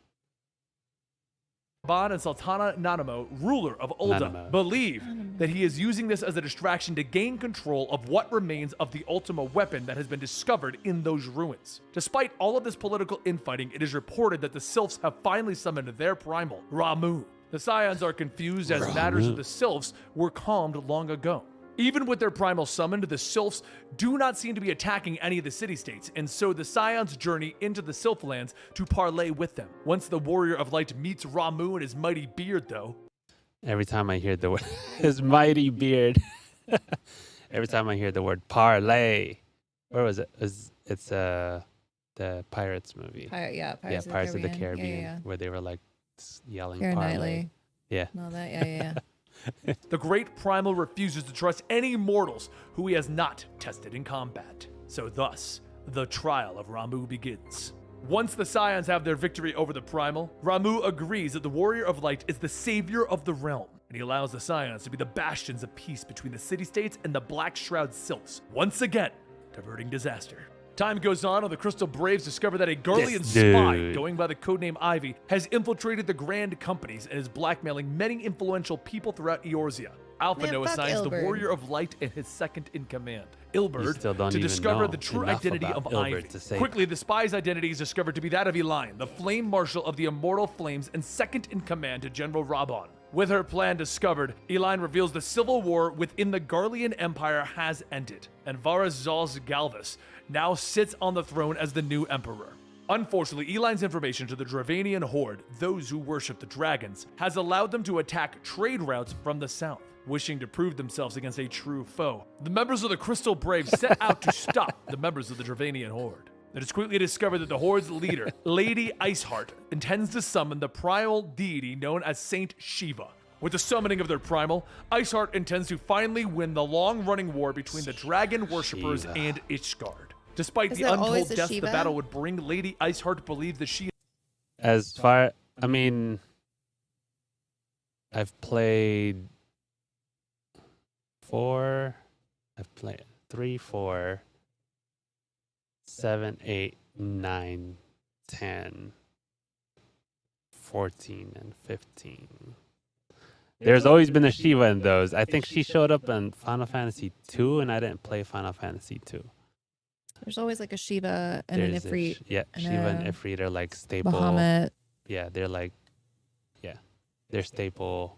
Raban and Sultana Nanamo, ruler of Ulda, Nanamo. believe that he is using this as a distraction to gain control of what remains of the Ultima weapon that has been discovered in those ruins. Despite all of this political infighting, it is reported that the Sylphs have finally summoned their primal, Ramu. The Scions are confused as matters of the Sylphs were calmed long ago. Even with their primal summoned, the Sylphs do not seem to be attacking any of the city-states, and so the Scions journey into the Sylphlands to parley with them. Once the Warrior of Light meets Ramu and his mighty beard, though... Every time I hear the word, his mighty beard. Every time I hear the word parlay. Where was it? It's the Pirates movie. Pirates of the Caribbean. Yeah. Where they were like yelling Keira parlay. Knightley. Yeah. No, that, yeah. The Great Primal refuses to trust any mortals who he has not tested in combat. So thus, the trial of Ramu begins. Once the Scions have their victory over the Primal, Ramu agrees that the Warrior of Light is the savior of the realm, and he allows the Scions to be the bastions of peace between the city-states and the Black Shroud Sylphs, once again, diverting disaster. Time goes on, and the Crystal Braves discover that a Garlean spy, going by the codename Ivy, has infiltrated the Grand Companies and is blackmailing many influential people throughout Eorzea. Alphino assigns the Warrior of Light and his second-in-command, Ilberd, to discover the true identity of Ivy. Quickly, the spy's identity is discovered to be that of Elaine, the Flame Marshal of the Immortal Flames and second-in-command to General Raban. With her plan discovered, Elaine reveals the civil war within the Garlean Empire has ended, and Varys Zal's Galvus now sits on the throne as the new emperor. Unfortunately, Eline's information to the Dravanian horde, those who worship the dragons, has allowed them to attack trade routes from the south. Wishing to prove themselves against a true foe, the members of the Crystal Braves set out to stop the members of the Dravanian horde. It is quickly discovered that the horde's leader, Lady Iceheart, intends to summon the primal deity known as Saint Shiva. With the summoning of their primal, Iceheart intends to finally win the long-running war between the dragon worshippers and Ishgard. Despite the untold deaths the battle would bring, Lady Iceheart believes that she... As far, I mean, I've played 3, 4, 7, 8, 9, 10, 14, and 15. There's always been a Shiva in those. I think she showed up in Final Fantasy 2, and I didn't play Final Fantasy 2. There's always like a Shiva and an Ifrit. Shiva and Ifrit are like staple. Bahamut. Yeah, they're like, they're staple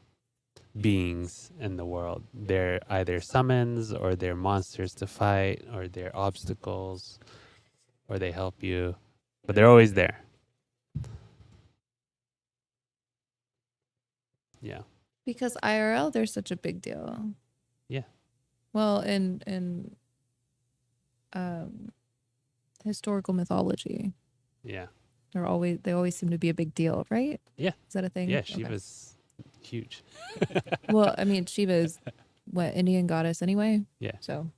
beings in the world. They're either summons, or they're monsters to fight, or they're obstacles, or they help you, but they're always there. Yeah. Because IRL, they're such a big deal. Yeah. Well, in historical mythology, Yeah. they always seem to be a big deal, right? Yeah. Is that a thing? Yeah, Shiva's huge. Well, I mean, Shiva is what, Indian goddess anyway? Yeah. So.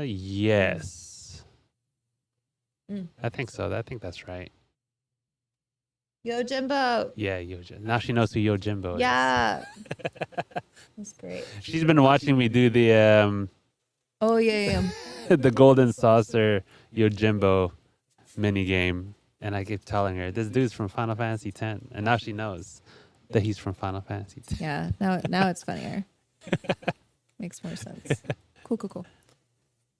Yes. Mm. I think so. I think that's right. Yojimbo. Yeah, Yojimbo. Now she knows who Yojimbo is. Yeah. That's great. She's been watching me do the Oh yeah. the golden saucer Yojimbo mini game, and I keep telling her this dude's from Final Fantasy X, and now she knows that he's from Final Fantasy X. Yeah. Now it's funnier. Makes more sense. Cool.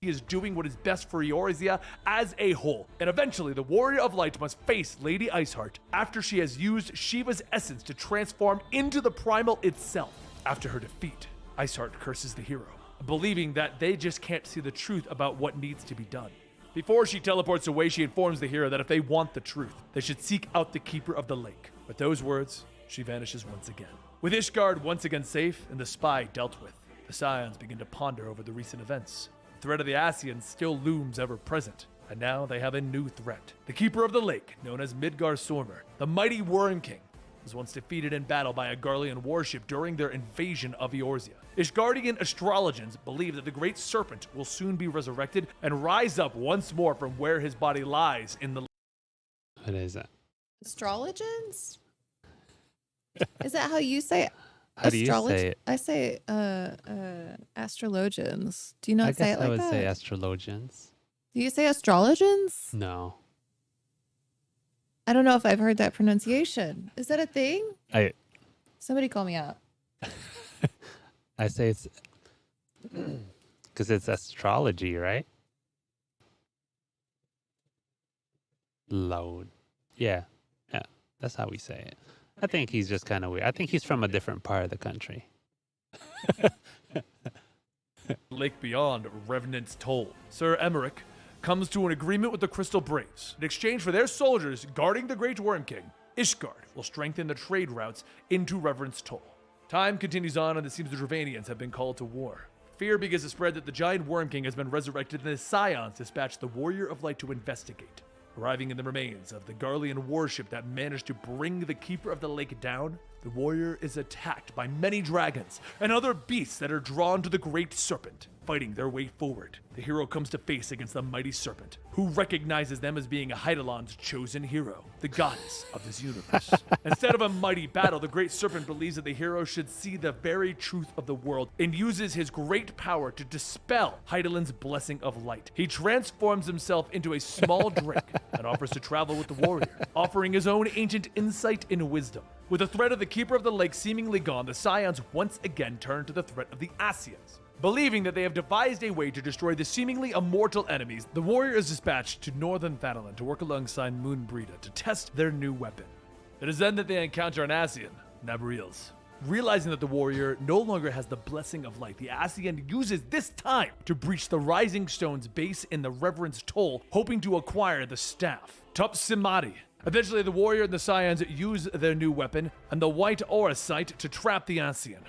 He is doing what is best for Eorzea as a whole, and eventually the Warrior of Light must face Lady Iceheart after she has used Shiva's essence to transform into the primal itself. After her defeat, Iceheart curses the hero, believing that they just can't see the truth about what needs to be done. Before she teleports away, she informs the hero that if they want the truth, they should seek out the Keeper of the Lake. With those words, she vanishes once again. With Ishgard once again safe and the spy dealt with, the Scions begin to ponder over the recent events. The threat of the Ascians still looms ever present, and now they have a new threat. The Keeper of the Lake, known as Midgard-Sormr, the mighty Worm King, was once defeated in battle by a Garlean warship during their invasion of Eorzea. Ishgardian astrologers believe that the Great Serpent will soon be resurrected and rise up once more from where his body lies in the... What is that? Astrologers? Is that how you say it? How do you say it? I say astrologians. Do you not say it like that? I would say astrologians. Do you say astrologans? No. I don't know if I've heard that pronunciation. Is that a thing? Somebody call me out. I say it's because it's astrology, right? Load. Yeah. That's how we say it. I think he's just kind of weird. I think he's from a different part of the country. Lake beyond Revenant's Toll. Sir Emmerich comes to an agreement with the Crystal Braves. In exchange for their soldiers guarding the Great Worm King, Ishgard will strengthen the trade routes into Reverend's Toll. Time continues on, and it seems the Dravanians have been called to war. Fear begins to spread that the giant Worm King has been resurrected, and his scions dispatch the Warrior of Light to investigate. Arriving in the remains of the Garlean warship that managed to bring the Keeper of the Lake down, the warrior is attacked by many dragons and other beasts that are drawn to the Great Serpent. Fighting their way forward, the hero comes to face against the mighty serpent, who recognizes them as being Heidelon's chosen hero, the goddess of this universe. Instead of a mighty battle, the Great Serpent believes that the hero should see the very truth of the world and uses his great power to dispel Heidelon's blessing of light. He transforms himself into a small drake and offers to travel with the warrior, offering his own ancient insight and wisdom. With the threat of the Keeper of the Lake seemingly gone, the Scions once again turn to the threat of the Ascians. Believing that they have devised a way to destroy the seemingly immortal enemies, the warrior is dispatched to northern Thanalan to work alongside Moonbreda to test their new weapon. It is then that they encounter an Ascian, Nabriels. Realizing that the warrior no longer has the blessing of light, the Ascian uses this time to breach the Rising Stone's base in the Reverence Toll, hoping to acquire the staff. Top Simati. Eventually, the warrior and the Scions use their new weapon and the white aura sight to trap the Ascian.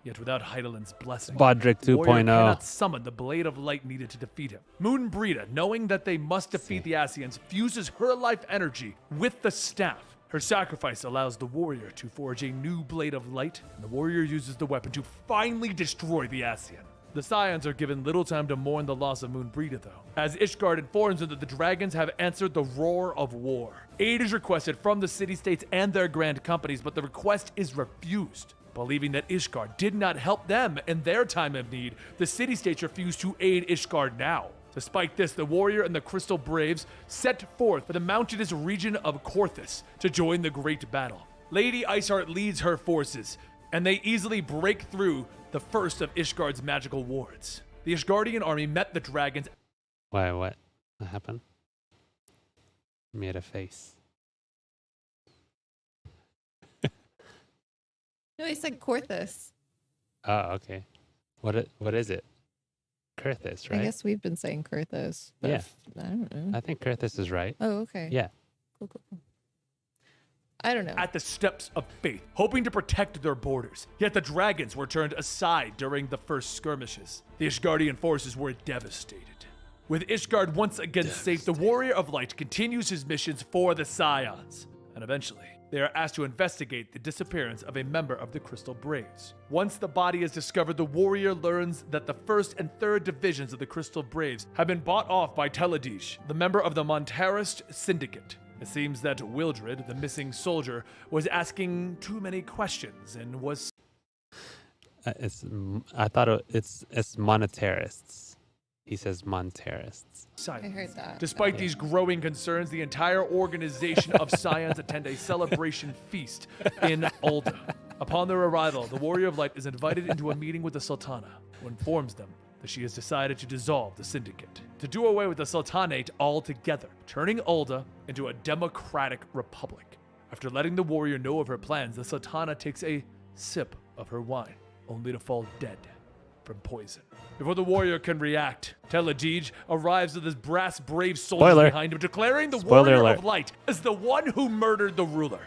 Yet without Heidelin's blessing, Bodrick the warrior 2.0. cannot summon the blade of light needed to defeat him. Moon Brita, knowing that they must defeat the Ascians, fuses her life energy with the staff. Her sacrifice allows the warrior to forge a new blade of light, and the warrior uses the weapon to finally destroy the Ascian. The Scions are given little time to mourn the loss of Moon Brita, though, as Ishgard informs them that the dragons have answered the roar of war. Aid is requested from the city-states and their grand companies, but the request is refused. Believing that Ishgard did not help them in their time of need, the city-states refuse to aid Ishgard now. Despite this, the warrior and the Crystal Braves set forth for the mountainous region of Korthus to join the great battle. Lady Iceheart leads her forces, and they easily break through the first of Ishgard's magical wards. The Ishgardian army met the dragons. Why, what happened? Made a face. No, he said Korthus. Oh, okay. What is it? Kurthus, right? I guess we've been saying Kurthus. But Yeah. I don't know. I think Kurthus is right. Oh, okay. Yeah. Cool. I don't know. At the steps of faith, hoping to protect their borders. Yet the dragons were turned aside during the first skirmishes. The Ishgardian forces were devastated. With Ishgard once again safe, the Warrior of Light continues his missions for the Scions. And eventually, they are asked to investigate the disappearance of a member of the Crystal Braves. Once the body is discovered, the warrior learns that the 1st and 3rd divisions of the Crystal Braves have been bought off by Teledish, the member of the Monterist Syndicate. It seems that Wildred, the missing soldier, was asking too many questions and was... I thought it's monetarists. He says monetarists. I heard that. Despite these growing concerns, the entire organization of Scions attend a celebration feast in Ulda. Upon their arrival, the Warrior of Light is invited into a meeting with the Sultana, who informs them that she has decided to dissolve the Syndicate, to do away with the Sultanate altogether, turning Ulda into a democratic republic. After letting the warrior know of her plans, the Sultana takes a sip of her wine, only to fall dead from poison. Before the warrior can react, Teledij arrives with his brass brave soldiers Spoiler. behind him, declaring the Spoiler Warrior alert. of Light as the one who murdered the ruler.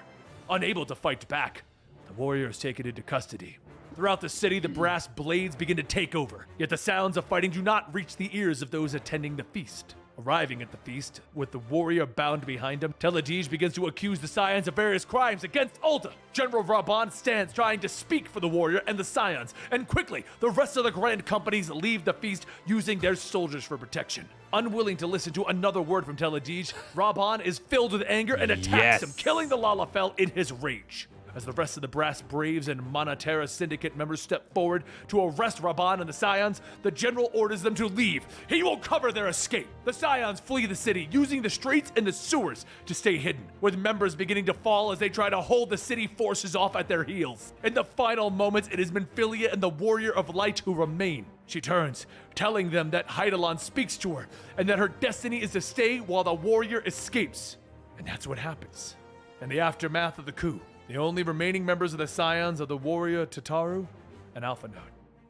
Unable to fight back, the warrior is taken into custody. Throughout the city, the brass blades begin to take over, yet the sounds of fighting do not reach the ears of those attending the feast. Arriving at the feast, with the warrior bound behind him, Teledij begins to accuse the Scions of various crimes against Ulda. General Raban stands trying to speak for the warrior and the Scions, and quickly, the rest of the grand companies leave the feast using their soldiers for protection. Unwilling to listen to another word from Teledij, Raban is filled with anger and attacks him, killing the Lalafell in his rage. As the rest of the Brass Braves and Monatera Syndicate members step forward to arrest Raban and the Scions, the general orders them to leave. He will cover their escape. The Scions flee the city, using the streets and the sewers to stay hidden, with members beginning to fall as they try to hold the city forces off at their heels. In the final moments, it is Minfilia and the Warrior of Light who remain. She turns, telling them that Heidelon speaks to her, and that her destiny is to stay while the warrior escapes. And that's what happens. In the aftermath of the coup, the only remaining members of the Scions are the warrior Tataru and Alphanode.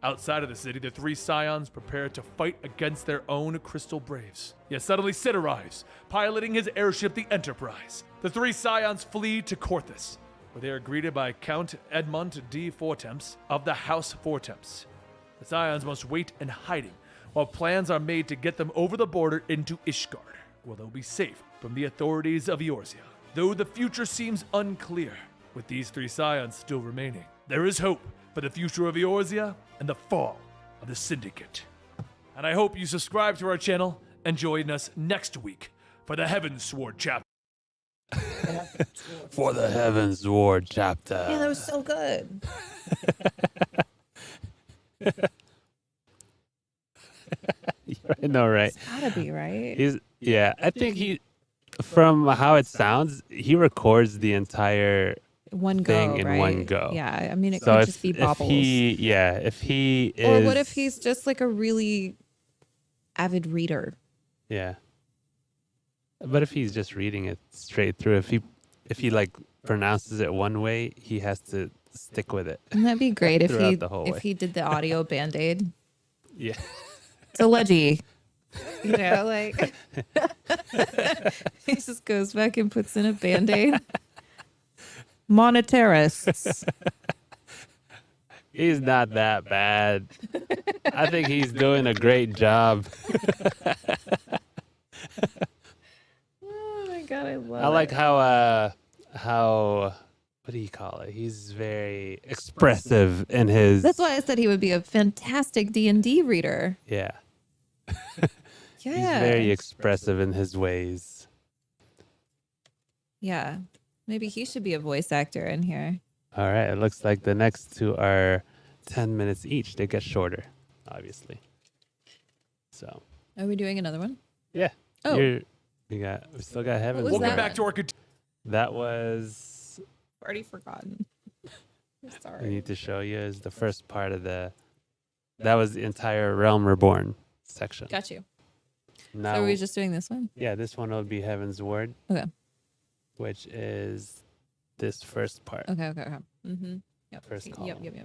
Outside of the city, the 3 Scions prepare to fight against their own Crystal Braves. Yet suddenly Sid arrives, piloting his airship, the Enterprise. The 3 Scions flee to Korthus, where they are greeted by Count Edmond D. Fortemps of the House Fortemps. The Scions must wait in hiding, while plans are made to get them over the border into Ishgard, where they'll be safe from the authorities of Eorzea. Though the future seems unclear, with these 3 Scions still remaining, there is hope for the future of Eorzea and the fall of the Syndicate. And I hope you subscribe to our channel and join us next week for the Heaven's Sword chapter. For the Heaven's Ward chapter. Yeah, that was so good. I know, right? It's gotta be, right? I think from how it sounds, he records the entire One go, thing in right? one go. Yeah, I mean, it So could just be bobbles. if he is, Or what if he's just like a really avid reader? Yeah. But if he's just reading it straight through, if he like pronounces it one way, he has to stick with it. Wouldn't that be great if Throughout the whole way. he did the audio band-aid? Yeah. It's a leggy. You know, like he just goes back and puts in a band-aid. Monetarists. He's not that bad. I think he's doing a great job. Oh my god, I love I like it. how what do you call it? He's very expressive in his. That's why I said he would be a fantastic D&D reader. Yeah. Yeah. He's very expressive in his ways. Yeah. Maybe he should be a voice actor in here. All right. It looks like the next two are 10 minutes each. They get shorter, obviously. So. Are we doing another one? Yeah. Oh. We still got Heaven's was Welcome that? back to our That was. Already forgotten. I'm I sorry. need to show you is the first part of the. That was the entire Realm Reborn section. Got you. Now, So are we just doing this one? yeah, this one will be Heaven's Word, Okay. which is this first part. Okay. Mm-hmm. Yep. First column. Yep.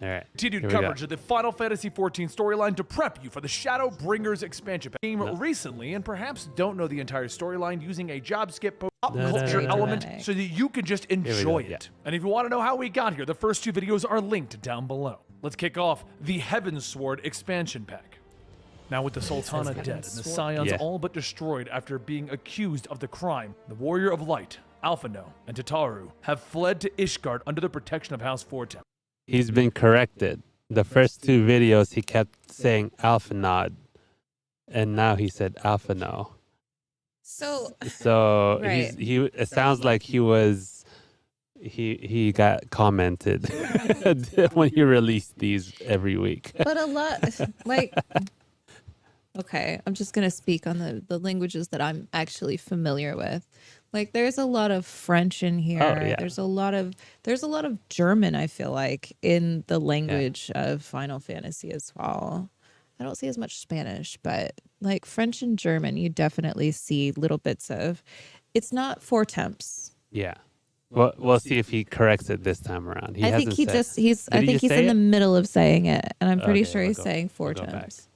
All right. Continued Here we go. coverage of the Final Fantasy XIV storyline to prep you for the Shadowbringers expansion pack. Came recently and perhaps don't know the entire storyline using a job skip pop culture Da-da-da-da. element so that you can just we go, enjoy yeah. it. And if you want to know how we got here, the first two videos are linked down below. Let's kick off the Heaven's Sword expansion pack. Now with the Sultana Heaven's dead and the Sword. Scions Yeah. all but destroyed after being accused of the crime, the Warrior of Light, Alphino, and Tataru have fled to Ishgard under the protection of House Fortem. He's been corrected. The first two videos, he kept saying Alphanod, and now he said Alphano. So So Right. it sounds like he got commented when he released these every week. but a lot like okay, I'm just gonna speak on the languages that I'm actually familiar with. Like there's a lot of French in here. yeah. There's a lot of German, I feel like, in the language of Final Fantasy as well. I don't see as much Spanish, but like French and German, you definitely see little bits of. It's not four temps. Yeah. Well, we'll see if he corrects it this time around. I think hasn't he said- just he's Did I he think just he's say in the it? middle of saying it, and I'm pretty Okay, sure we'll he's go- saying four we'll go back. temps.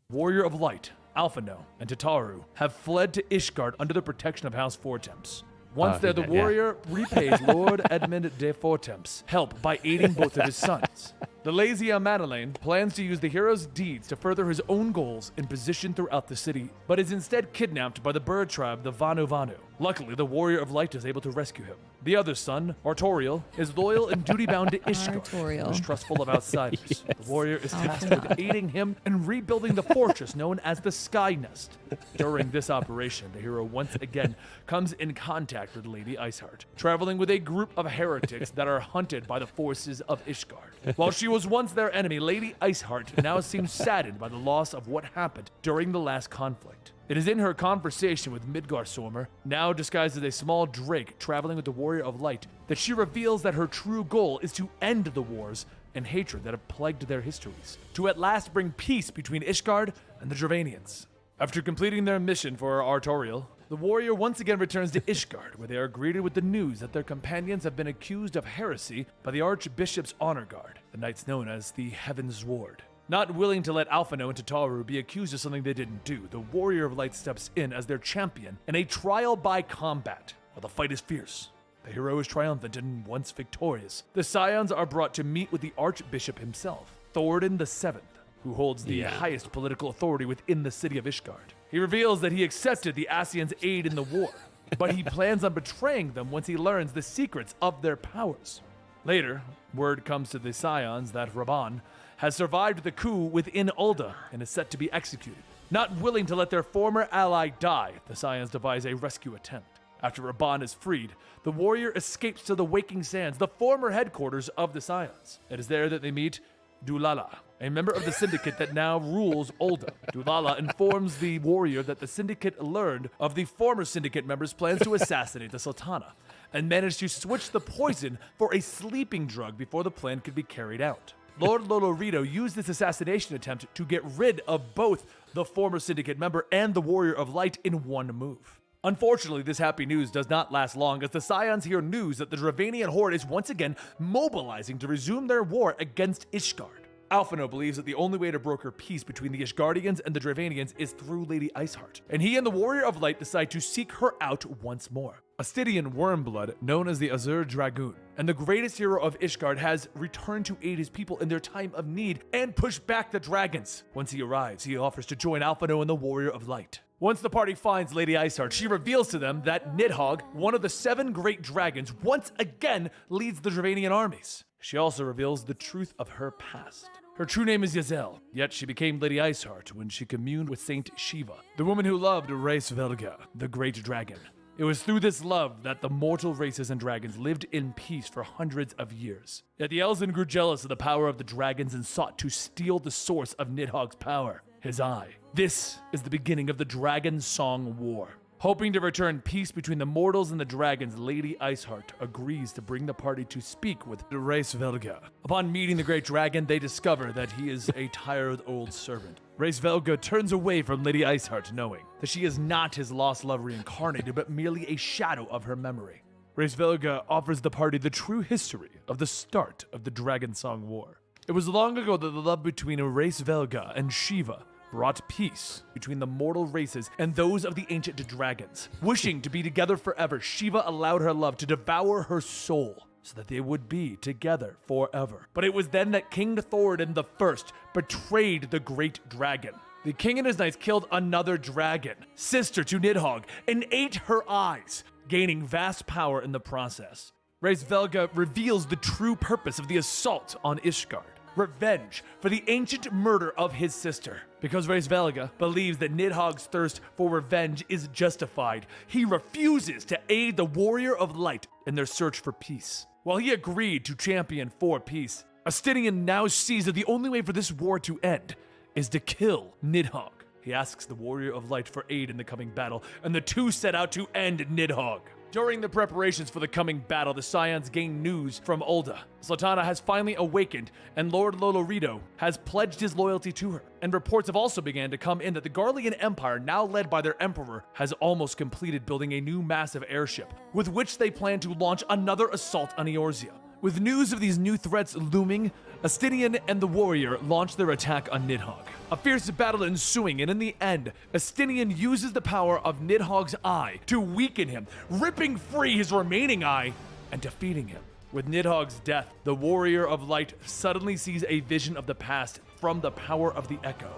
Warrior of Light, Alphino, and Tataru have fled to Ishgard under the protection of House Fortemps. Once Oh, there, he the did, yeah. warrior repays Lord Edmund de Fortemps' help by aiding both of his sons. The lazy Madeleine plans to use the hero's deeds to further his own goals and position throughout the city, but is instead kidnapped by the bird tribe, the Vanu Vanu. Luckily, the Warrior of Light is able to rescue him. The other son, Artoriel, is loyal and duty-bound to Ishgard, Artoriel. and distrustful of outsiders. The warrior is tasked with aiding him in rebuilding the fortress known as the Sky Nest. During this operation, the hero once again comes in contact with Lady Iceheart, traveling with a group of heretics that are hunted by the forces of Ishgard. While she was once their enemy, Lady Iceheart now seems saddened by the loss of what happened during the last conflict. It is in her conversation with Midgar Sormer, now disguised as a small drake traveling with the Warrior of Light, that she reveals that her true goal is to end the wars and hatred that have plagued their histories, to at last bring peace between Ishgard and the Dravanians. After completing their mission for Artoriel, the warrior once again returns to Ishgard, where they are greeted with the news that their companions have been accused of heresy by the Archbishop's honor guard, the knights known as the Heaven's Ward. Not willing to let Alphino and Tataru be accused of something they didn't do, the Warrior of Light steps in as their champion in a trial by combat. While the fight is fierce, the hero is triumphant and once victorious. The Scions are brought to meet with the Archbishop himself, Thoradin VII, who holds the highest political authority within the city of Ishgard. He reveals that he accepted the Ascians' aid in the war, but he plans on betraying them once he learns the secrets of their powers. Later, word comes to the Scions that Raban has survived the coup within Ul'dah and is set to be executed. Not willing to let their former ally die, the Scions devise a rescue attempt. After Raban is freed, the warrior escapes to the Waking Sands, the former headquarters of the Scions. It is there that they meet Dulala, a member of the syndicate that now rules Ul'dah. Dulala informs the warrior that the syndicate learned of the former syndicate members' plans to assassinate the Sultana, and managed to switch the poison for a sleeping drug before the plan could be carried out. Lord Lolorito used this assassination attempt to get rid of both the former syndicate member and the Warrior of Light in one move. Unfortunately, this happy news does not last long as the Scions hear news that the Dravanian horde is once again mobilizing to resume their war against Ishgard. Alphino believes that the only way to broker peace between the Ishgardians and the Dravanians is through Lady Iceheart, and he and the Warrior of Light decide to seek her out once more. A Stygian Wormblood, known as the Azure Dragoon, and the greatest hero of Ishgard, has returned to aid his people in their time of need and push back the dragons. Once he arrives, he offers to join Alphino and the Warrior of Light. Once the party finds Lady Iceheart, she reveals to them that Nidhogg, one of the 7 great dragons, once again leads the Dravanian armies. She also reveals the truth of her past. Her true name is Yazel, yet she became Lady Iceheart when she communed with Saint Shiva, the woman who loved Reisvelga, the great dragon. It was through this love that the mortal races and dragons lived in peace for hundreds of years. Yet the Elzen grew jealous of the power of the dragons and sought to steal the source of Nidhogg's power, his eye. This is the beginning of the Dragon Song War. Hoping to return peace between the mortals and the dragons, Lady Iceheart agrees to bring the party to speak with Reisvelga. Upon meeting the great dragon, they discover that he is a tired old servant. Reisvelga turns away from Lady Iceheart, knowing that she is not his lost love reincarnated, but merely a shadow of her memory. Reisvelga offers the party the true history of the start of the Dragon Song War. It was long ago that the love between Reisvelga and Shiva brought peace between the mortal races and those of the ancient dragons. Wishing to be together forever, Shiva allowed her love to devour her soul so that they would be together forever. But it was then that King Thoradin I betrayed the great dragon. The king and his knights killed another dragon, sister to Nidhogg, and ate her eyes, gaining vast power in the process. Reisvelga reveals the true purpose of the assault on Ishgard. Revenge for the ancient murder of his sister. Because Reisvelga believes that Nidhogg's thirst for revenge is justified, he refuses to aid the Warrior of Light in their search for peace. While he agreed to champion for peace, Astidian now sees that the only way for this war to end is to kill Nidhogg. He asks the Warrior of Light for aid in the coming battle, and the two set out to end Nidhogg. During the preparations for the coming battle, the Scions gain news from Ulda. Zlatana has finally awakened, and Lord Lolorito has pledged his loyalty to her. And reports have also begun to come in that the Garlean Empire, now led by their emperor, has almost completed building a new massive airship, with which they plan to launch another assault on Eorzea. With news of these new threats looming, Astidian and the warrior launch their attack on Nidhogg. A fierce battle ensuing, and in the end, Astidian uses the power of Nidhogg's eye to weaken him, ripping free his remaining eye and defeating him. With Nidhogg's death, the Warrior of Light suddenly sees a vision of the past from the power of the Echo.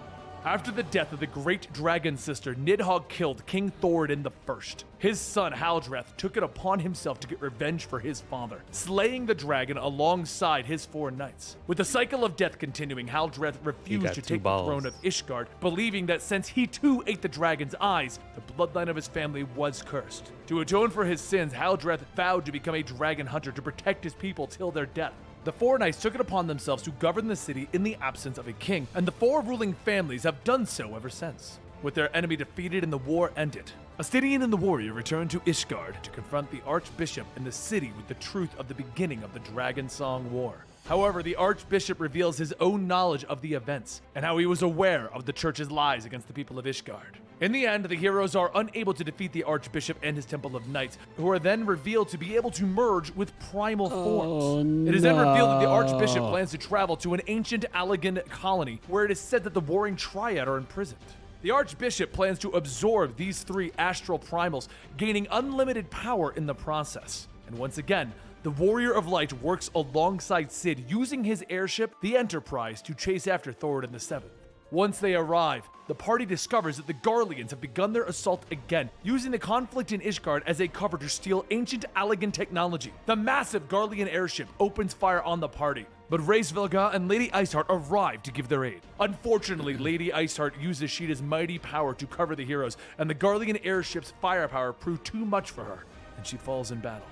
After the death of the great dragon sister, Nidhogg killed King Thoradin I. His son Haldreth took it upon himself to get revenge for his father, slaying the dragon alongside his 4 knights. With the cycle of death continuing, Haldreth refused to take the throne of Ishgard, believing that since he too ate the dragon's eyes, the bloodline of his family was cursed. To atone for his sins, Haldreth vowed to become a dragon hunter to protect his people till their death. The 4 knights took it upon themselves to govern the city in the absence of a king, and the 4 ruling families have done so ever since. With their enemy defeated and the war ended, Astidian and the warrior returned to Ishgard to confront the archbishop in the city with the truth of the beginning of the Dragon Song War. However, the archbishop reveals his own knowledge of the events, and how he was aware of the church's lies against the people of Ishgard. In the end, the heroes are unable to defeat the archbishop and his temple of knights, who are then revealed to be able to merge with primal forms. It is then revealed that the archbishop plans to travel to an ancient Allegan colony, where it is said that the warring triad are imprisoned. The archbishop plans to absorb these 3 astral primals, gaining unlimited power in the process. And once again, the Warrior of Light works alongside Cid, using his airship, the Enterprise, to chase after Thoradin VII. Once they arrive, the party discovers that the Garleans have begun their assault again, using the conflict in Ishgard as a cover to steal ancient Allegan technology. The massive Garlean airship opens fire on the party, but Reisvelga and Lady Iceheart arrive to give their aid. Unfortunately, Lady Iceheart uses Sheeta's mighty power to cover the heroes, and the Garlean airship's firepower proved too much for her, and she falls in battle.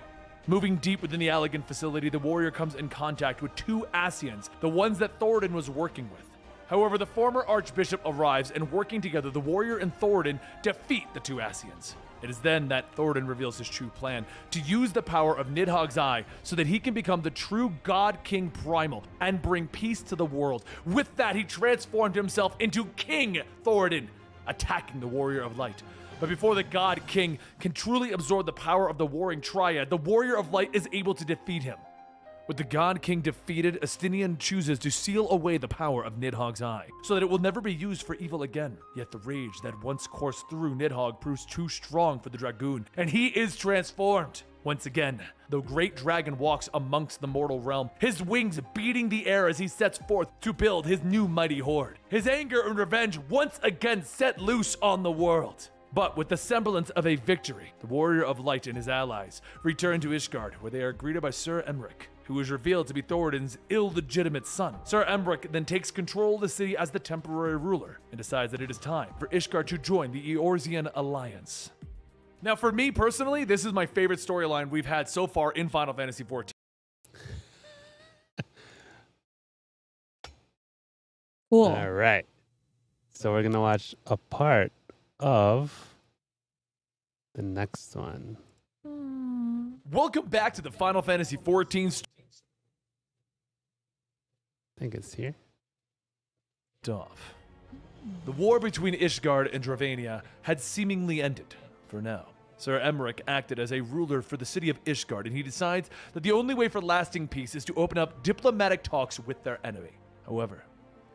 Moving deep within the Allegan facility, the warrior comes in contact with 2 Ascians, the ones that Thoradin was working with. However, the former archbishop arrives, and working together, the warrior and Thoradin defeat the 2 Ascians. It is then that Thoradin reveals his true plan, to use the power of Nidhogg's eye so that he can become the true God King Primal and bring peace to the world. With that, he transformed himself into King Thoradin, attacking the Warrior of Light. But before the God King can truly absorb the power of the warring triad, the Warrior of Light is able to defeat him. With the God King defeated, Estinian chooses to seal away the power of Nidhogg's eye, so that it will never be used for evil again. Yet the rage that once coursed through Nidhogg proves too strong for the Dragoon, and he is transformed. Once again, the great dragon walks amongst the mortal realm, his wings beating the air as he sets forth to build his new mighty horde. His anger and revenge once again set loose on the world. But with the semblance of a victory, the Warrior of Light and his allies return to Ishgard, where they are greeted by Sir Emmerich, who is revealed to be Thoradin's illegitimate son. Sir Emmerich then takes control of the city as the temporary ruler, and decides that it is time for Ishgard to join the Eorzean Alliance. Now, for me personally, this is my favorite storyline we've had so far in Final Fantasy XIV. Cool. All right. So we're going to watch a part of the next one. Welcome back to the Final Fantasy XIV I think it's here. off. The war between Ishgard and Dravania had seemingly ended, for now. Sir Emmerich acted as a ruler for the city of Ishgard, and he decides that the only way for lasting peace is to open up diplomatic talks with their enemy. However,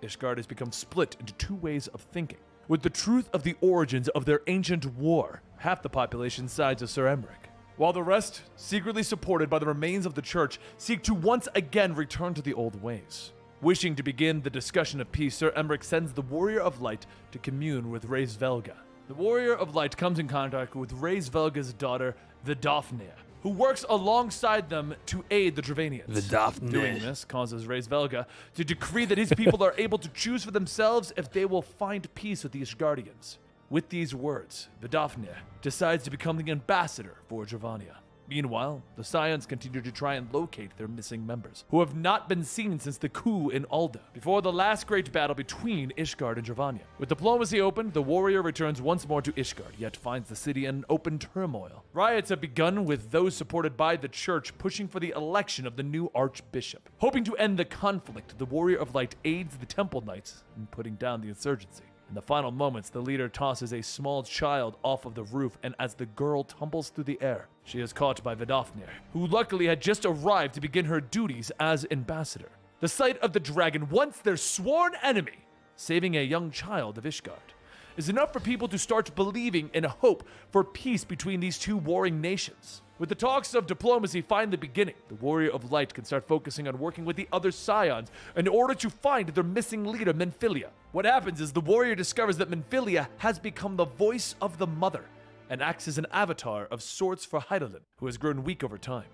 Ishgard has become split into two ways of thinking. With the truth of the origins of their ancient war, half the population sides with Sir Emmerich, while the rest, secretly supported by the remains of the church, seek to once again return to the old ways. Wishing to begin the discussion of peace, Sir Emmerich sends the Warrior of Light to commune with Reisvelga. The Warrior of Light comes in contact with Reisvelga's daughter, Vidofnir, who works alongside them to aid the Dravanians. Vidofnir. Doing this causes Reisvelga to decree that his people are able to choose for themselves if they will find peace with the Ishgardians. With these words, Vidofnir decides to become the ambassador for Dravania. Meanwhile, the Scions continue to try and locate their missing members, who have not been seen since the coup in Ul'dah, before the last great battle between Ishgard and Dravania. With diplomacy opened, the warrior returns once more to Ishgard, yet finds the city in open turmoil. Riots have begun, with those supported by the church pushing for the election of the new archbishop. Hoping to end the conflict, the Warrior of Light aids the Temple Knights in putting down the insurgency. In the final moments, the leader tosses a small child off of the roof, and as the girl tumbles through the air, she is caught by Vidofnir, who luckily had just arrived to begin her duties as ambassador. The sight of the dragon, once their sworn enemy, saving a young child of Ishgard, is enough for people to start believing in a hope for peace between these two warring nations. With the talks of diplomacy finally beginning, the Warrior of Light can start focusing on working with the other Scions in order to find their missing leader, Minfilia. What happens is the warrior discovers that Minfilia has become the voice of the mother and acts as an avatar of sorts for Hydaelyn, who has grown weak over time.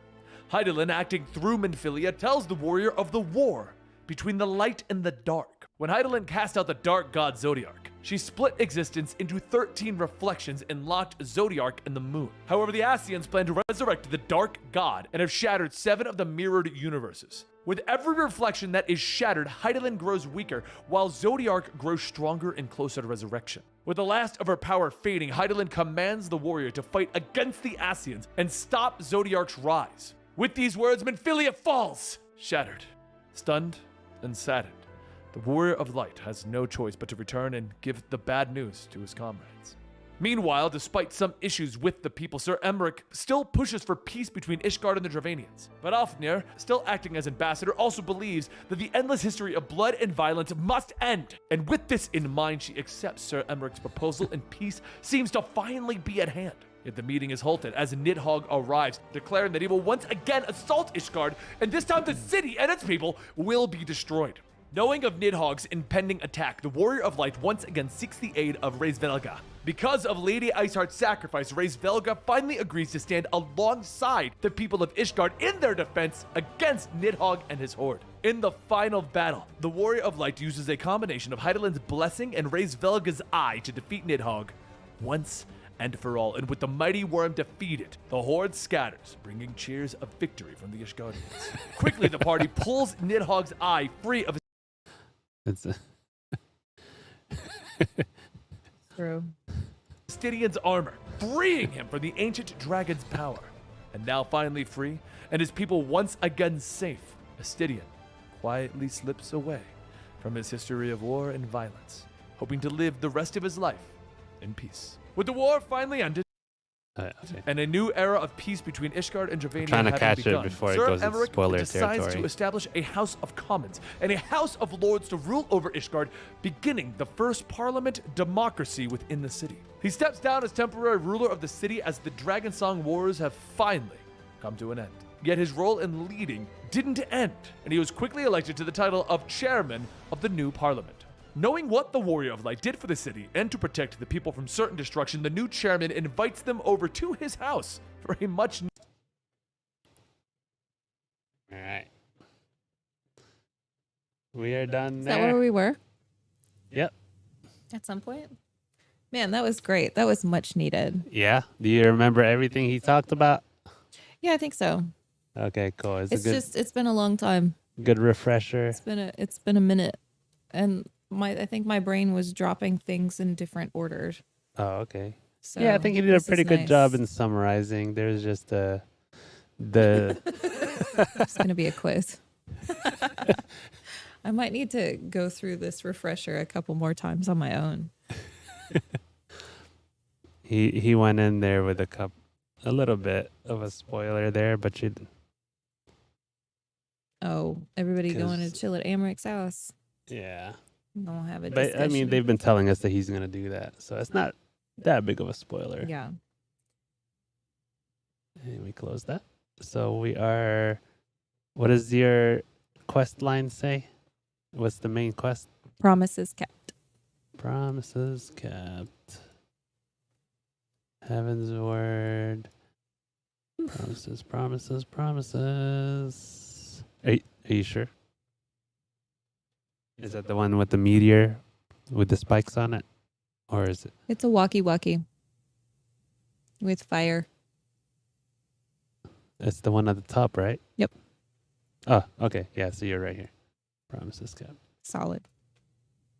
Hydaelyn, acting through Minfilia, tells the warrior of the war between the light and the dark. When Hydaelyn cast out the dark god Zodiark, she split existence into 13 reflections and locked Zodiark and the moon. However, the Ascians plan to resurrect the dark god and have shattered 7 of the mirrored universes. With every reflection that is shattered, Hydaelyn grows weaker, while Zodiark grows stronger and closer to resurrection. With the last of her power fading, Hydaelyn commands the warrior to fight against the Ascians and stop Zodiark's rise. With these words, Minfilia falls, shattered, stunned, and saddened. The Warrior of Light has no choice but to return and give the bad news to his comrades. Meanwhile, despite some issues with the people, Sir Emmerich still pushes for peace between Ishgard and the Dravanians. But Vidofnir, still acting as ambassador, also believes that the endless history of blood and violence must end. And with this in mind, she accepts Sir Emmerich's proposal, and peace seems to finally be at hand. Yet the meeting is halted as Nidhogg arrives, declaring that he will once again assault Ishgard, and this time the city and its people will be destroyed. Knowing of Nidhogg's impending attack, the Warrior of Light once again seeks the aid of Reisvelga. Because of Lady Iceheart's sacrifice, Reisvelga finally agrees to stand alongside the people of Ishgard in their defense against Nidhogg and his horde. In the final battle, the Warrior of Light uses a combination of Hydaelyn's blessing and Reisvelga's eye to defeat Nidhogg once and for all, and with the mighty worm defeated, the horde scatters, bringing cheers of victory from the Ishgardians. Quickly, the party pulls Nidhogg's eye free of It's True. Stidion's armor, freeing him from the ancient dragon's power. And now finally free, and his people once again safe, Astidion quietly slips away from his history of war and violence, hoping to live the rest of his life in peace. With the war finally ended, Okay. and a new era of peace between Ishgard and Dravania trying to having catch it begun, before it Sir goes into Emmerich spoiler decides territory. to establish a House of Commons and a House of Lords to rule over Ishgard, beginning the first parliament democracy within the city. He steps down as temporary ruler of the city as the Dragonsong Wars have finally come to an end. Yet his role in leading didn't end, and he was quickly elected to the title of chairman of the new parliament. Knowing what the Warrior of Light did for the city and to protect the people from certain destruction, the new chairman invites them over to his house for a much All right. We are done Is there. that where we were? Yep. At some point? Man, that was great. That was much needed. Yeah. Do you remember everything he talked about? Yeah, I think so. Okay, cool. It's It's a good, just it's been a long time. good refresher. It's been a minute. And I think my brain was dropping things in different orders. Oh, okay. So Yeah, I think you did a this is pretty good job nice. in summarizing. There's just the It's gonna be a quiz. I might need to go through this refresher a couple more times on my own. he went in there with a little bit of a spoiler there, but you Oh, everybody going to 'Cause- chill at Amric's house. yeah. Don't have a But I discussion. mean, they've been telling us that he's gonna do that, so it's not that big of a spoiler. Yeah. And we close that. So we are. What does your quest line say? What's the main quest? Promises kept. Promises kept. Heaven's word. Promises, promises, promises. Are you sure? Is that the one with the meteor with the spikes on it? Or is it? It's a walkie-walkie with fire. It's the one at the top, right? Yep. Oh, okay. Yeah, so you're right here. Promises kept. Solid.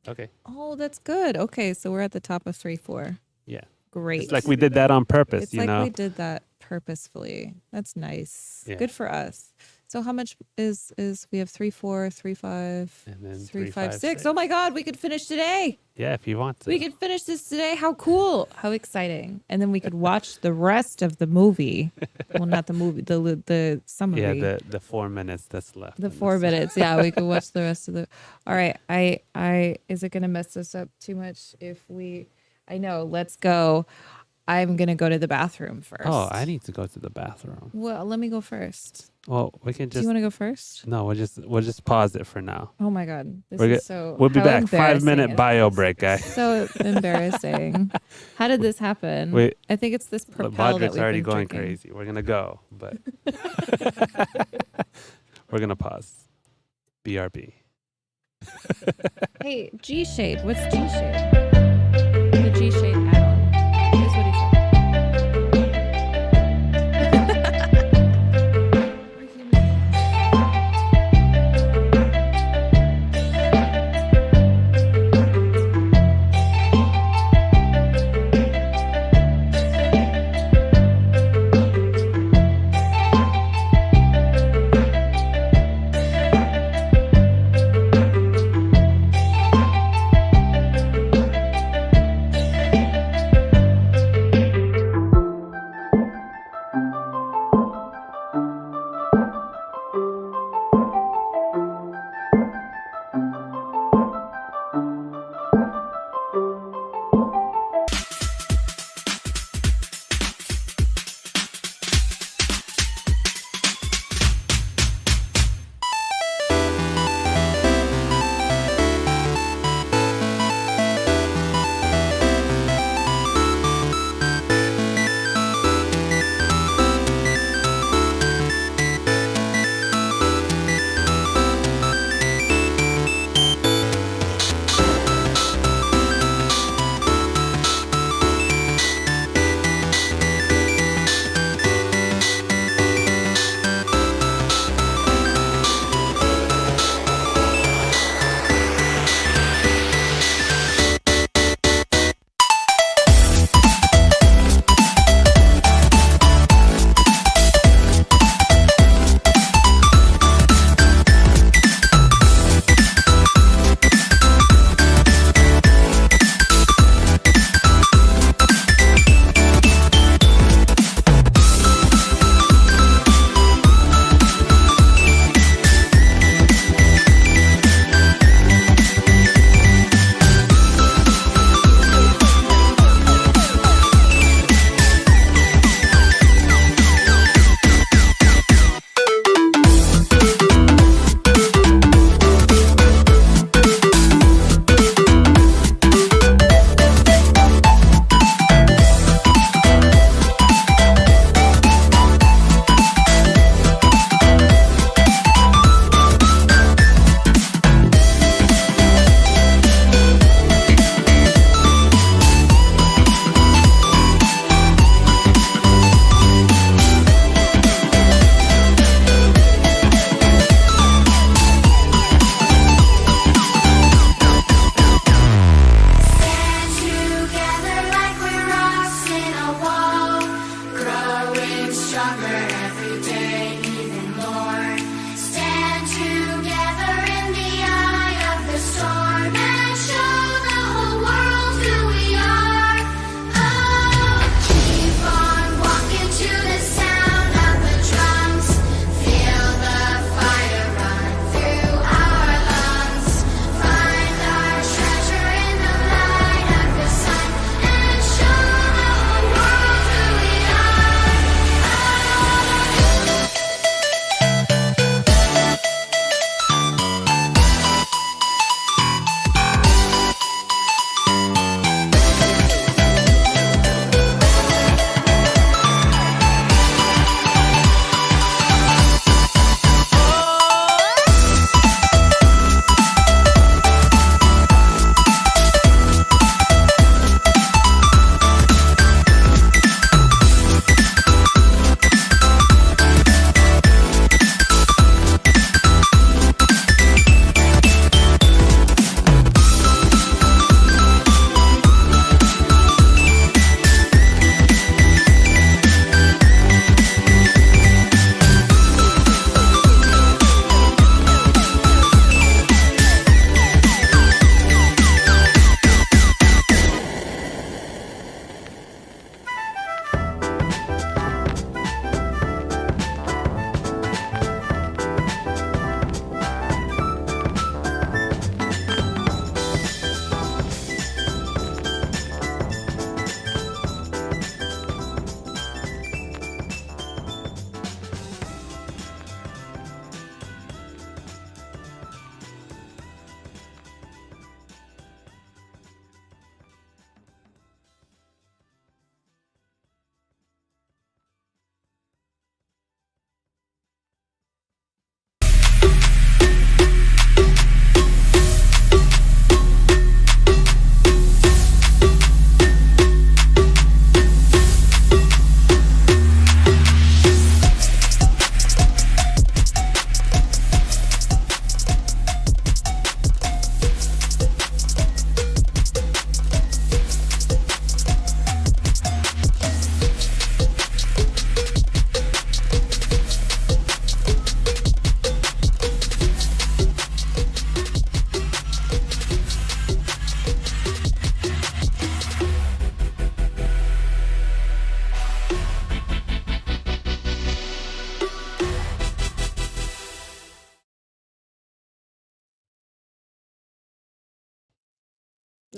Okay. Oh, that's good. Okay, so we're at the top of 3-4. Yeah. Great. It's like we did that on purpose, It's you like know? we did that purposefully. That's nice. Yeah. Good for us. So how much is we have 3-4, 3-5, And then 3-5-6. Oh my God, we could finish today. Yeah, if you want to. We could finish this today. How cool. How exciting. And then we could watch the rest of the movie. Well, not the movie, the summary. Yeah, the 4 minutes that's left. The in 4 this. minutes. Yeah, we could watch the rest of the. All right. I is it going to mess us up too much if we? I know. Let's go. I'm going to go to the bathroom first. Oh, I need to go to the bathroom. Well, let me go first. Well, we can Do just you want to go first? no. We'll just pause it for now. Oh my God. This We're is so. We'll be how back. embarrassing 5-minute is bio this? break, guys. So embarrassing. How did this happen? Wait. I think it's this propel that Bodrick's we've already been going drinking. crazy. We're gonna go, but we're gonna pause. BRB. Hey, G shade. What's G shade? The G shade add-on. Here's what he said.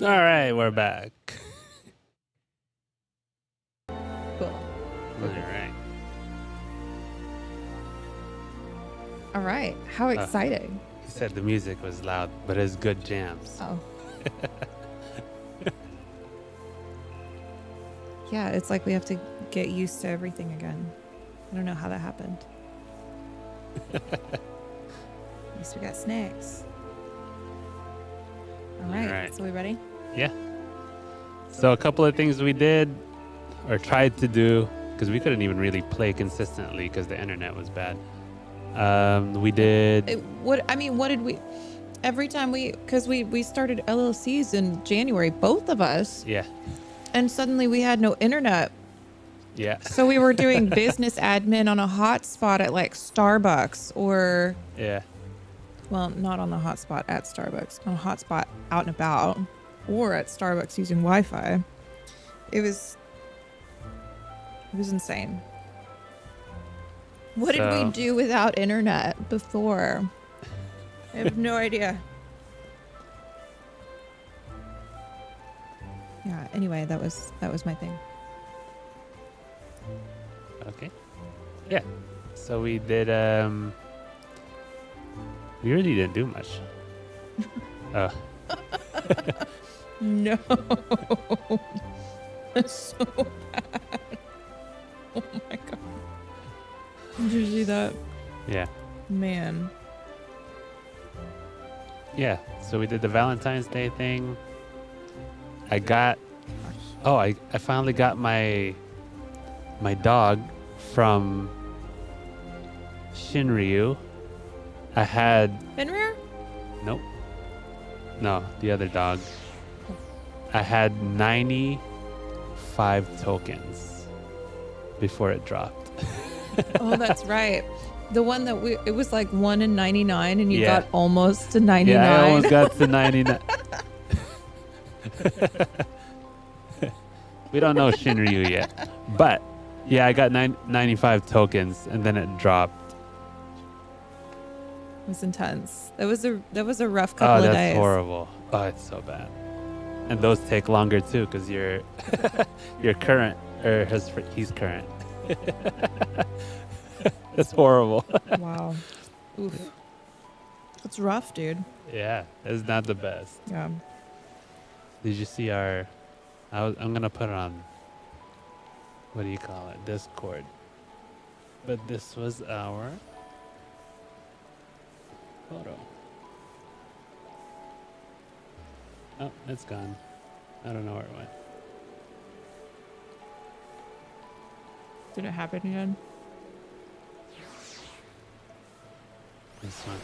All right, we're back. Cool. All right. All right. How exciting. He said the music was loud, but it's good jams. Oh. Yeah, it's like we have to get used to everything again. I don't know how that happened. At least we got snacks. All right. So we ready? Yeah. So a couple of things we did or tried to do, because we couldn't even really play consistently because the internet was bad. We did. What did we? Every time because we started LLCs in January, both of us. Yeah. And suddenly we had no internet. Yeah. So we were doing business admin on a hotspot at like Starbucks or. Yeah. Well, not on the hotspot at Starbucks, on a hotspot out and about, or at Starbucks using Wi-Fi. It was insane. What did we do without internet before? I have no idea. Yeah, anyway, that was my thing. Okay. Yeah. So we did we really didn't do much. Oh. No. That's so bad. Oh my god. Did you see that? Yeah. Man. Yeah. So we did the Valentine's Day thing. I finally got my dog from Shinryu. I had Fenrir? nope. No, the other dog. I had 95 tokens before it dropped. Oh, that's right. The one that it was like 1 in 99 and you Yeah. got almost to 99. Yeah, I almost got to 99. We don't know Shinryu yet. But yeah, I got 95 tokens and then it dropped. It was intense. That was a rough couple of days. Oh, that's horrible. Oh, it's so bad. And those take longer too because you're current or he's current. That's horrible. Wow. Oof. It's rough, dude. Yeah, it's not the best. Yeah. Did you see I'm gonna put it on, what do you call it, Discord. But this was our photo. Oh, it's gone. I don't know where it went. Did it happen again? This one.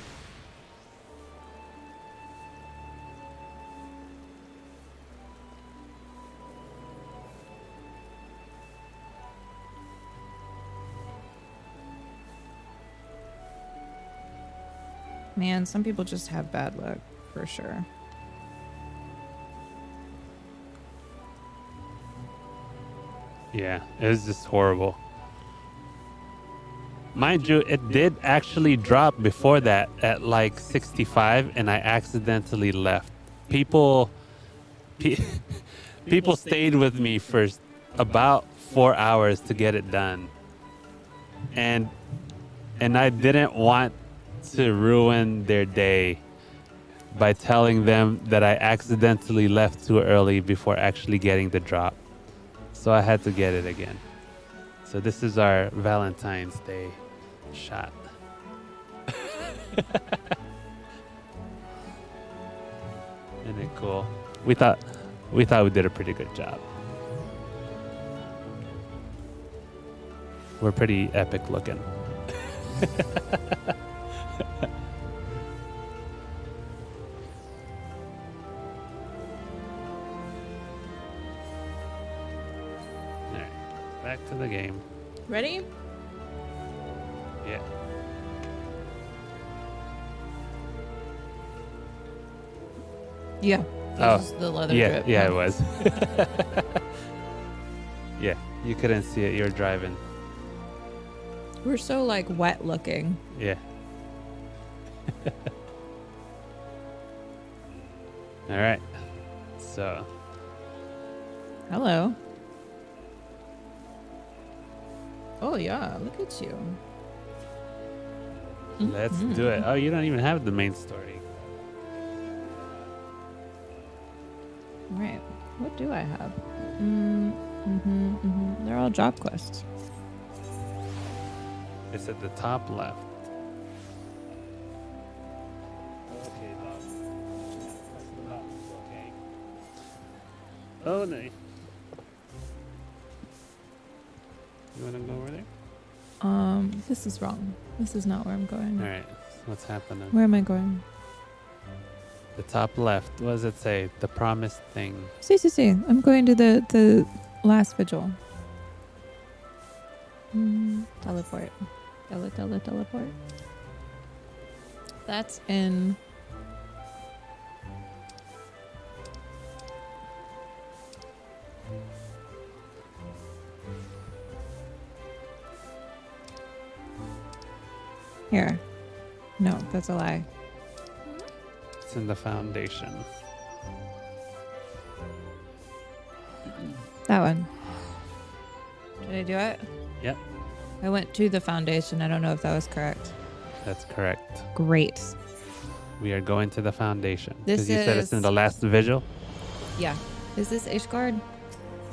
Man, some people just have bad luck, for sure. Yeah, it was just horrible. Mind you, it did actually drop before that at like 65 and I accidentally left. People stayed with me for about 4 hours to get it done. And I didn't want to ruin their day by telling them that I accidentally left too early before actually getting the drop. So I had to get it again. So this is our Valentine's Day shot. Isn't it cool? We thought we did a pretty good job. We're pretty epic looking. Back to the game. Ready? Yeah. Yeah. Oh, This is the leather yeah, drip. yeah, it was. Yeah, you couldn't see it. You were driving. We're so like wet looking. Yeah. All right. So, Hello. Oh yeah, look at you. let's do it. Oh, you don't even have the main story. Right. What do I have? They're all job quests. It's at the top left. Okay, dog. That's the box, okay. Oh, no. You want to go over there? This is wrong. This is not where I'm going. All right. What's happening? Where am I going? The top left. What does it say? The promised thing. See. I'm going to the last vigil. Teleport. Teleport. That's in. Here. No, that's a lie. It's in the foundation. That one. Did I do it? Yep, I went to the foundation. I don't know if that was correct. that's correct. Great. We are going to the foundation. This Because you said it's in is- the last vigil? Yeah. Is this Ishgard?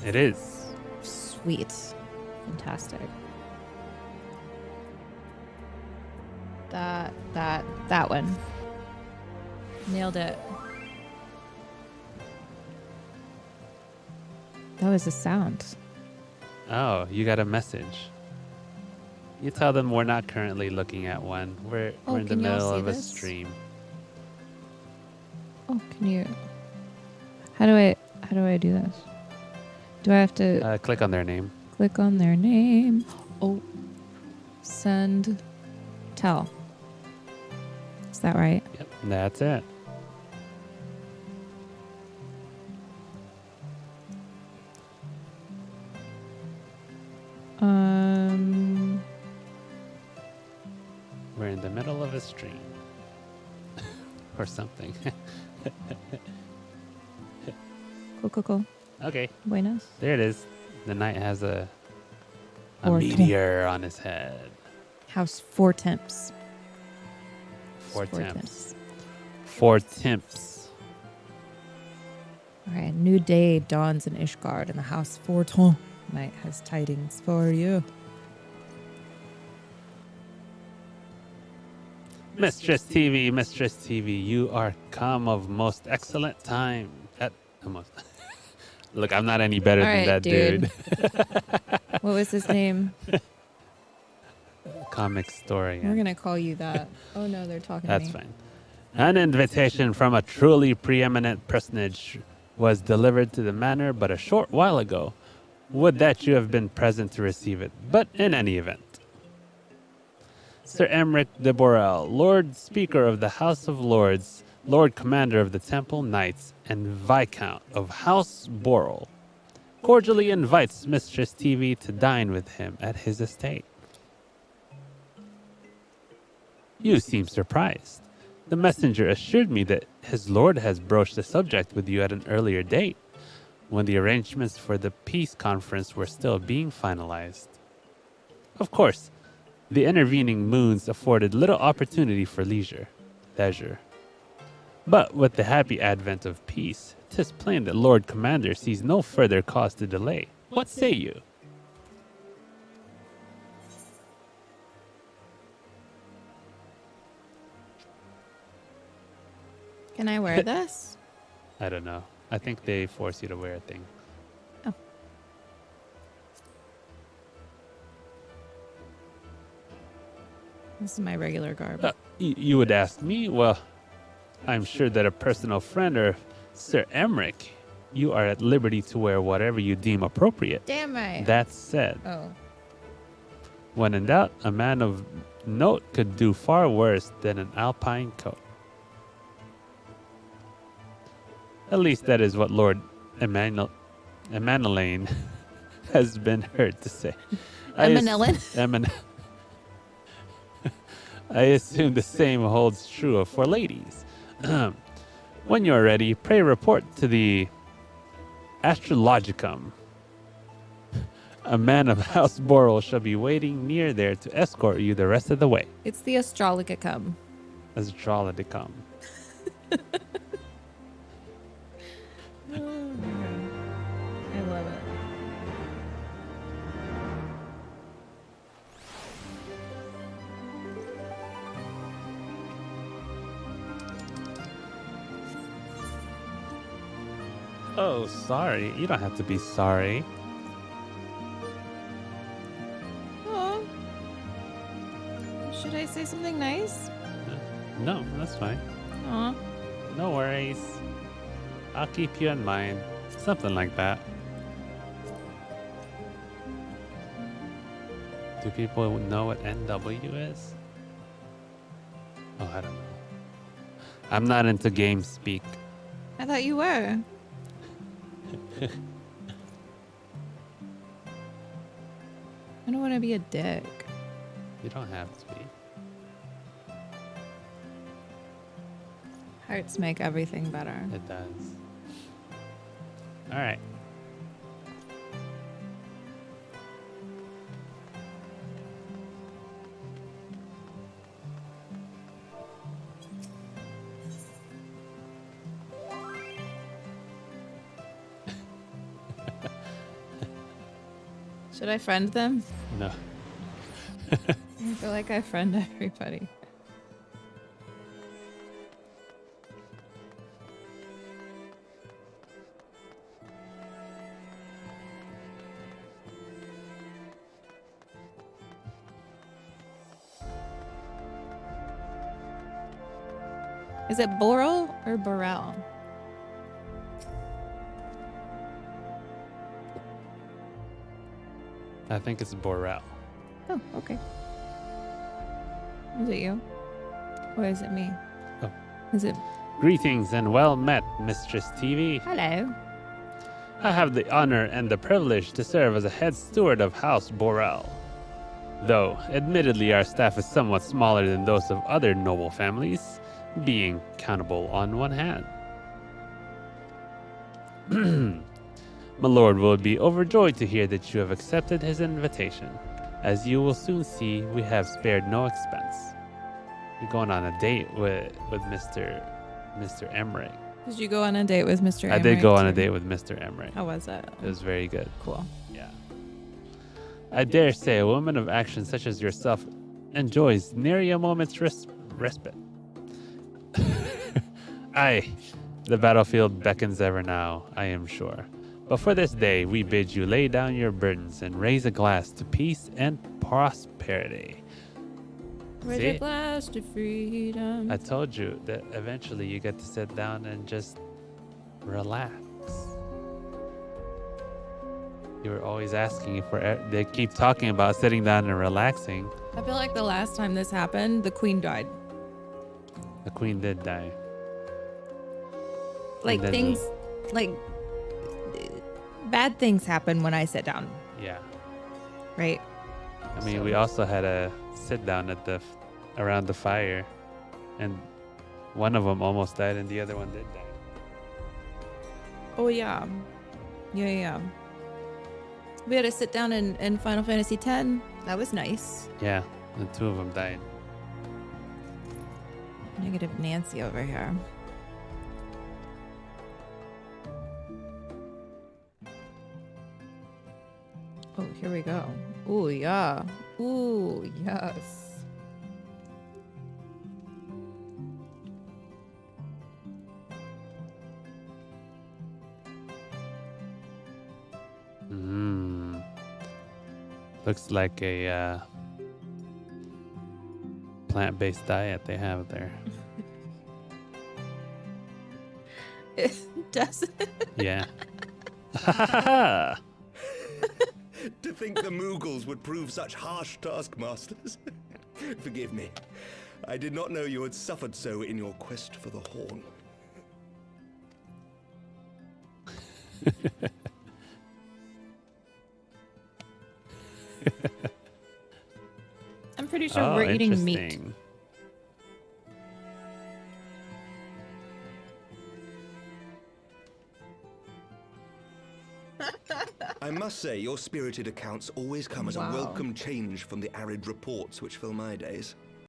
It is. Sweet. Fantastic. That one. Nailed it. That was a sound. Oh, you got a message. You tell them we're not currently looking at one. We're in the can y'all middle see of a this? stream. Oh, can you? How do I do this? Do I have to Click on their name. click on their name? Oh, send, tell. Is that right? Yep, that's it. We're in the middle of a stream. Or something. Cool. Okay, Buenas. there it is. The knight has a Or meteor on his head. House 4 temps. Four Four temps. 4 temps. All right, new day dawns in Ishgard, and the House 4 temps night has tidings for you. Mistress TV, you are come of most excellent time. Almost. Look, I'm not any better All than right, that dude. What was his name? comic story. We're gonna call you that. Oh no, they're talking That's to me. fine. An invitation from a truly preeminent personage was delivered to the manor but a short while ago. Would that you have been present to receive it, but in any event. Sir Emmerich de Borel, Lord Speaker of the House of Lords, Lord Commander of the Temple Knights, and Viscount of House Borel, cordially invites Mistress TV to dine with him at his estate. You seem surprised. The messenger assured me that his lord has broached the subject with you at an earlier date, when the arrangements for the peace conference were still being finalized. Of course, the intervening moons afforded little opportunity for leisure. But with the happy advent of peace, 'tis plain that Lord Commander sees no further cause to delay. What say you? Can I wear this? I don't know. I think they force you to wear a thing. Oh. This is my regular garb. You would ask me? Well, I'm sure that a personal friend or Sir Emmerich, you are at liberty to wear whatever you deem appropriate. Damn right. That said, Oh. when in doubt, a man of note could do far worse than an alpine coat. At least that is what Lord Emanuelaine has been heard to say. Emanuelaine? I assume the same holds true for ladies. When you are ready, pray report to the Astrologicum. A man of House Boral shall be waiting near there to escort you the rest of the way. It's the Astrologicum. Astrologicum. Oh my god. I love it. Oh, sorry. You don't have to be sorry. Oh. Should I say something nice? No, that's fine. Aw. No worries. I'll keep you in mind. Something like that. Do people know what NW is? Oh, I don't know. I'm not into game speak. I thought you were. I don't want to be a dick. You don't have to be. Hearts make everything better. It does. All right. Should I friend them? No. I feel like I friend everybody. Is it Boral or Burrell? I think it's Borel. Oh, okay. Is it you? Or is it me? Oh. Is it? Greetings and well met, Mistress TV. Hello. I have the honor and the privilege to serve as a head steward of House Borel. Though, admittedly, our staff is somewhat smaller than those of other noble families, being countable on one hand. My lord will be overjoyed to hear that you have accepted his invitation. As you will soon see, we have spared no expense. You're going on a date with Mr. Emmerich. Did you go on a date with Mr. I did go on a too? date with Mr. Emmerich. How was it? It was very good. Cool. Yeah. I dare say a woman of action such as yourself enjoys nary a moment's respite. Aye, the battlefield beckons ever now, I am sure. But for this day, we bid you lay down your burdens and raise a glass to peace and prosperity. Raise See? a glass to freedom. I told you that eventually you get to sit down and just relax. You were always asking for. They keep talking about sitting down and relaxing. I feel like the last time this happened, the queen died. The queen did die. Like then things, like bad things happen when I sit down, Yeah. right? I mean, we also had a sit down at the around the fire, and one of them almost died, and the other one did die. Oh yeah, yeah. We had to sit down in Final Fantasy X. That was nice. Yeah, and two of them died. Negative Nancy over here. Oh, here we go. Ooh, yeah. Ooh, yes. Looks like a plant-based diet they have there. It doesn't. Yeah. To think the Moogles would prove such harsh taskmasters. Forgive me. I did not know you had suffered so in your quest for the horn. I'm pretty sure we're eating meat. Interesting. I must say, your spirited accounts always come as a Wow. welcome change from the arid reports which fill my days.